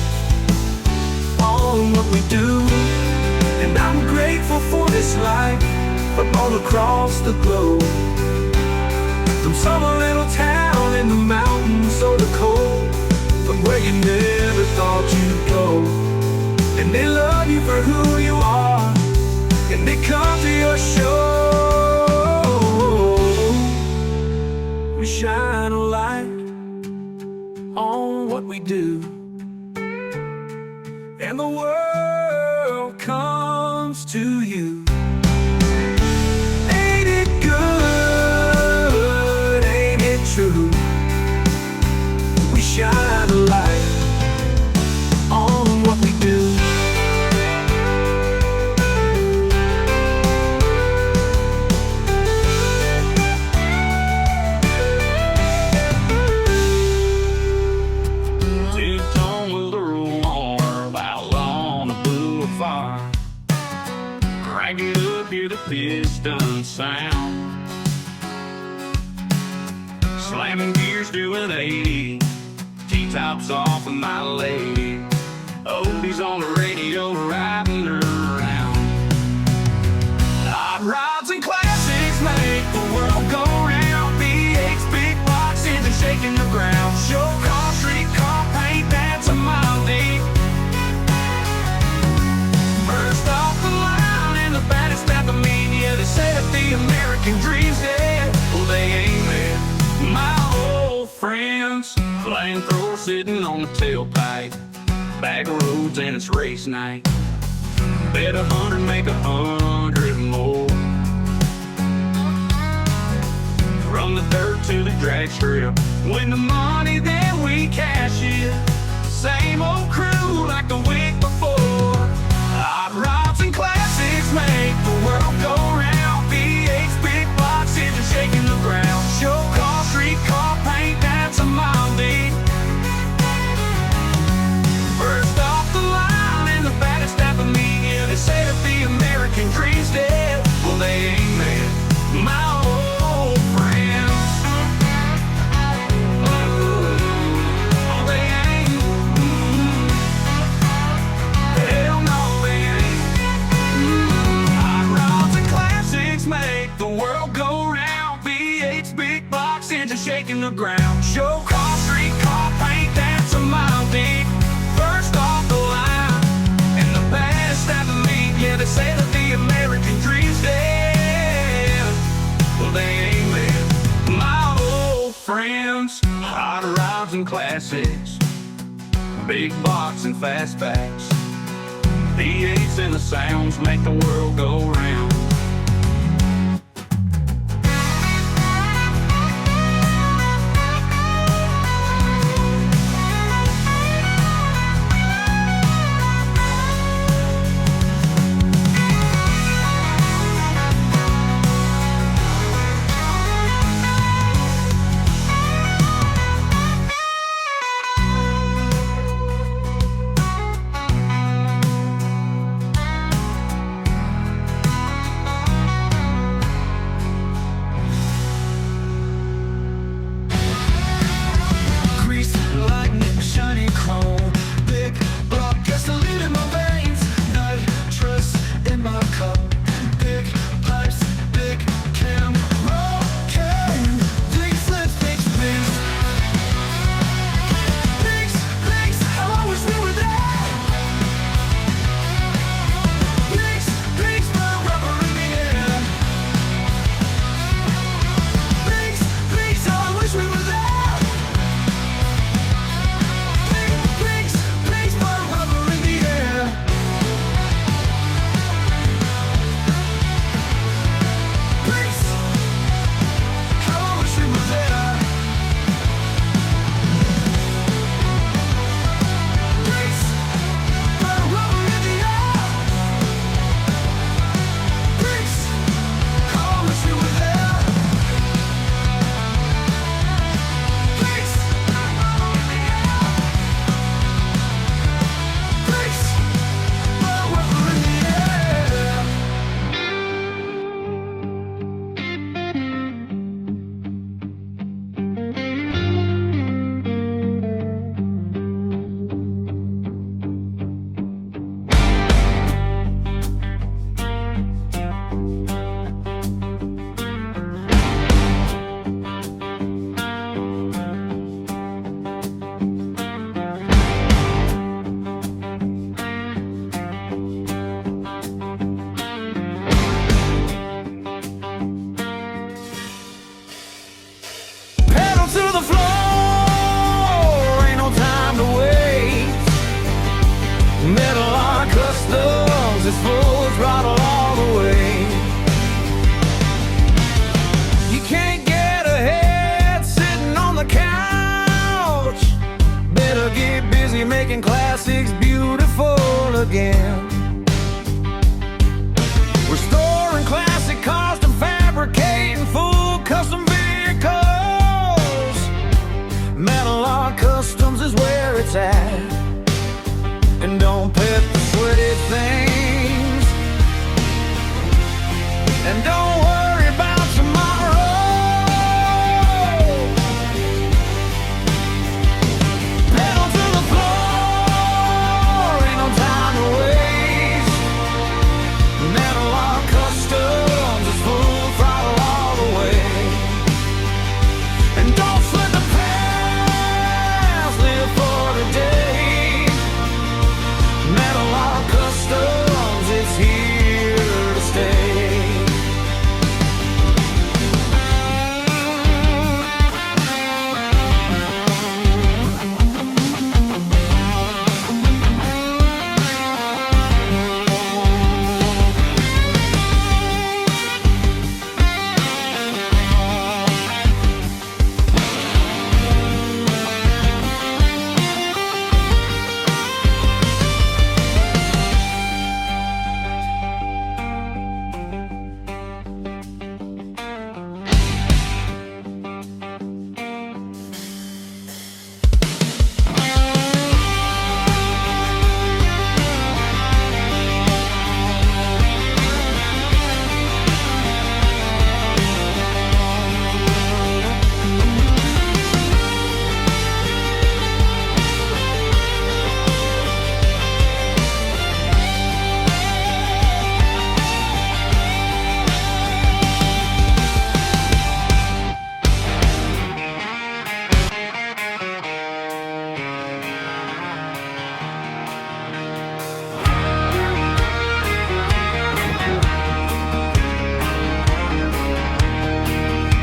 Speaker 1: on what we do. And I'm grateful for this life from all across the globe, from some little town in the mountains or the cold, from where you never thought you'd go. And they love you for who you are, and they come to your show. We shine a light on what we do, and the world comes to you. Ain't it good, ain't it true? We shine a light on what we do. Two-tone with the roar, bow on the boulevard. Crank it up, hear the piston sound. Slamming gears, doing 80. T-tops off with my lady. Oldies on the radio, riding her around. Hot rods and classics make the world go round. V8's big box engine shaking shaking the ground. Show car, street car paint, that's a mile deep. First off the line and the baddest that I mean, yeah, they say that the American dream's dead. Well, they ain't dead. My old friends, flamethrower sitting on the tailpipe, bag of roads and it's race night. Bet 100 make 100 more. From the dirt to the drag strip, win the money then we cash it. Same old crew like the week before. Hot rods and classics make the world go round. V8's big box engine shaking the ground. Show car, street car paint, that's a mile deep. First off the line and the baddest type of me, yeah, they say that the American dream's dead. Well, they ain't dead. My old friends, oh, they ain't. Hell no, they ain't. Hot rods and classics make the world go round. V8's big box engine shaking the ground. Show car, street car paint, that's a mile deep. First off the line and the best that I mean, yeah, they say that the American dream's dead. Well, they ain't dead. My old friends, hot rods and classics, big box and fastbacks, V8s and the sounds make the world go round.
Speaker 4: It's full throttle all the way. You can't get ahead sitting on the couch. Better get busy making classics beautiful again. Restoring classic cars and fabricating full custom vehicles. Metal Art Customs is where it's at. And don't pet the sweaty things, and don't worry about tomorrow. Pedal to the floor, ain't no time to waste. Metal Art Customs is full throttle all the way. And don't sweat the pain.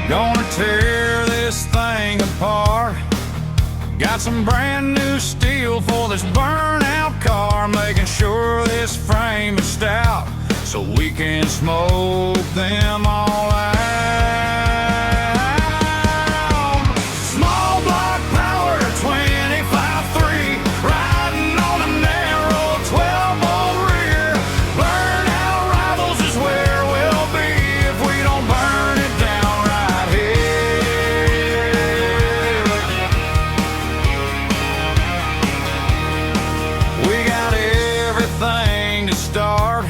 Speaker 1: Gonna tear this thing apart. Got some brand new steel for this burnout car, making sure this frame is stout so we can smoke them all out. Small block power 25-3, riding on a narrow 12-volt rear. Burnout rivals is where we'll be if we don't burn it down right here. We got everything to start.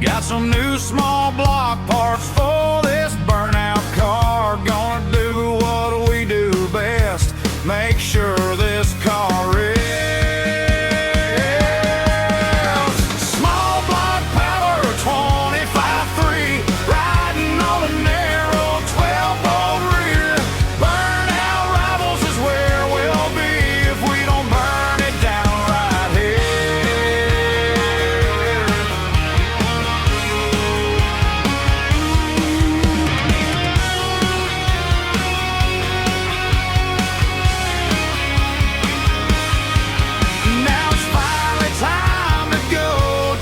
Speaker 1: Got some new small block parts for this burnout car. Gonna do what we do best, make sure this car is. Small block power 25-3, riding on a narrow 12-volt rear. Burnout rivals is where we'll be if we don't burn it down right here. Now it's finally time to go.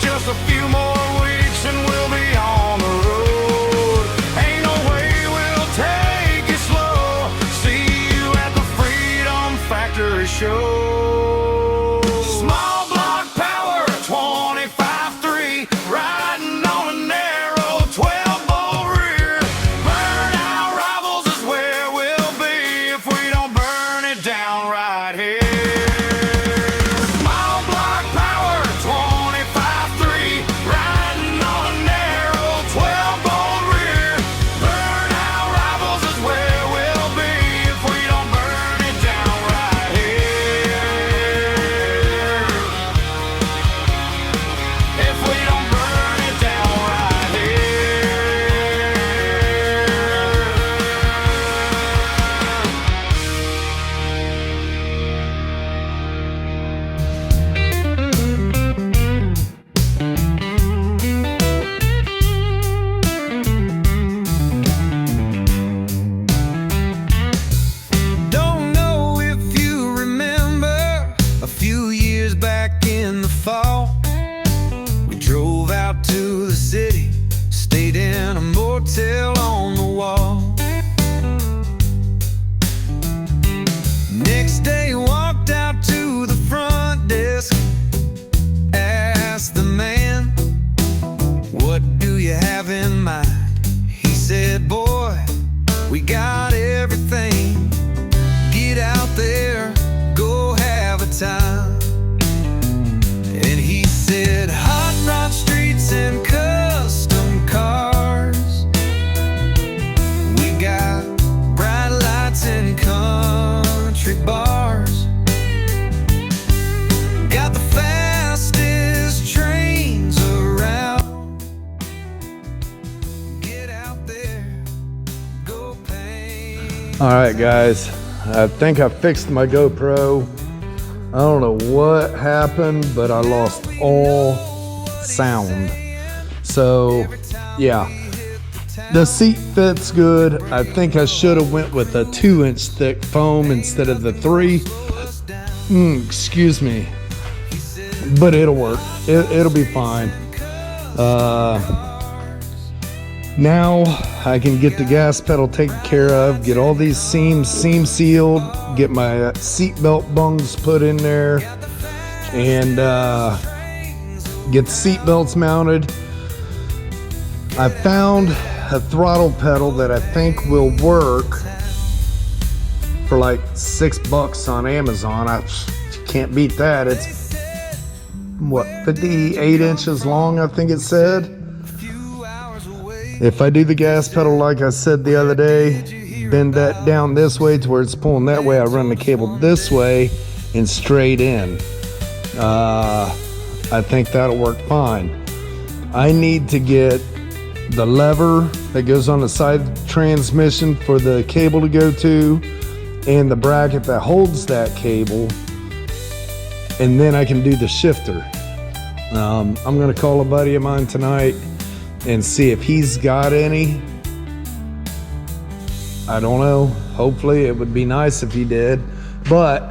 Speaker 1: Just a few more weeks and we'll be on the road. Ain't no way we'll take it slow. See you at the Freedom Factory show. Small block power 25-3, riding on a narrow 12-volt rear. Burnout rivals is where we'll be if we don't burn it down right here. Small block power 25-3, riding on a narrow 12-volt rear. Burnout rivals is where we'll be if we don't burn it down right here. If we don't burn it down right here.
Speaker 4: Don't know if you remember a few years back in the fall. We drove out to the city, stayed in a motel on the wall. Next day, walked out to the front desk, asked the man, "What do you have in mind?" He said, "Boy, we got everything. Get out there, go have a time." And he said, "Hot rod streets and custom cars. We got bright lights and country bars. Got the fastest trains around. Get out there, go paint."
Speaker 3: All right, guys, I think I fixed my GoPro. I don't know what happened, but I lost all sound. So, yeah, the seat fits good. I think I should have went with a 2-inch thick foam instead of the 3. Excuse me, but it'll work. It'll be fine. Now I can get the gas pedal taken care of, get all these seams seam sealed, get my seat belt bungs put in there, and get the seat belts mounted. I found a throttle pedal that I think will work for like $6 on Amazon. I can't beat that. It's what, 58 inches long, I think it said. If I do the gas pedal like I said the other day, bend that down this way to where it's pulling that way, I run the cable this way and straight in. I think that'll work fine. I need to get the lever that goes on the side of the transmission for the cable to go to, and the bracket that holds that cable, and then I can do the shifter. I'm gonna call a buddy of mine tonight and see if he's got any, I don't know. Hopefully it would be nice if he did. But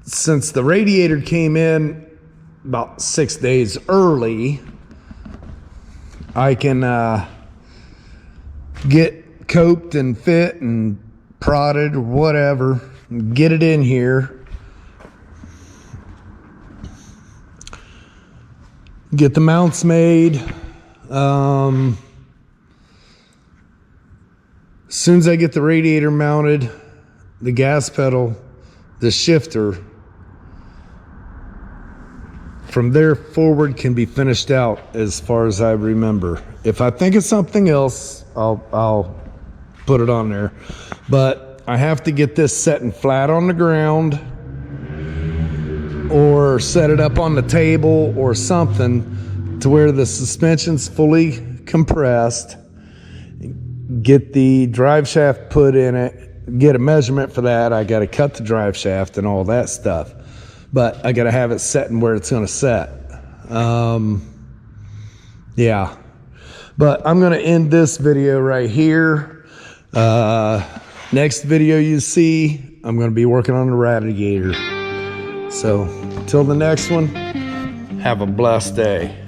Speaker 3: since the radiator came in about 6 days early, I can get coped and fit and prodded or whatever, and get it in here. Get the mounts made. As soon as I get the radiator mounted, the gas pedal, the shifter, from there forward can be finished out as far as I remember. If I think of something else, I'll put it on there. But I have to get this setting flat on the ground, or set it up on the table or something to where the suspension's fully compressed. Get the drive shaft put in it, get a measurement for that. I got to cut the drive shaft and all that stuff, but I got to have it setting where it's going to set. Yeah, but I'm going to end this video right here. Next video you see, I'm going to be working on the radiator. So, till the next one, have a blessed day.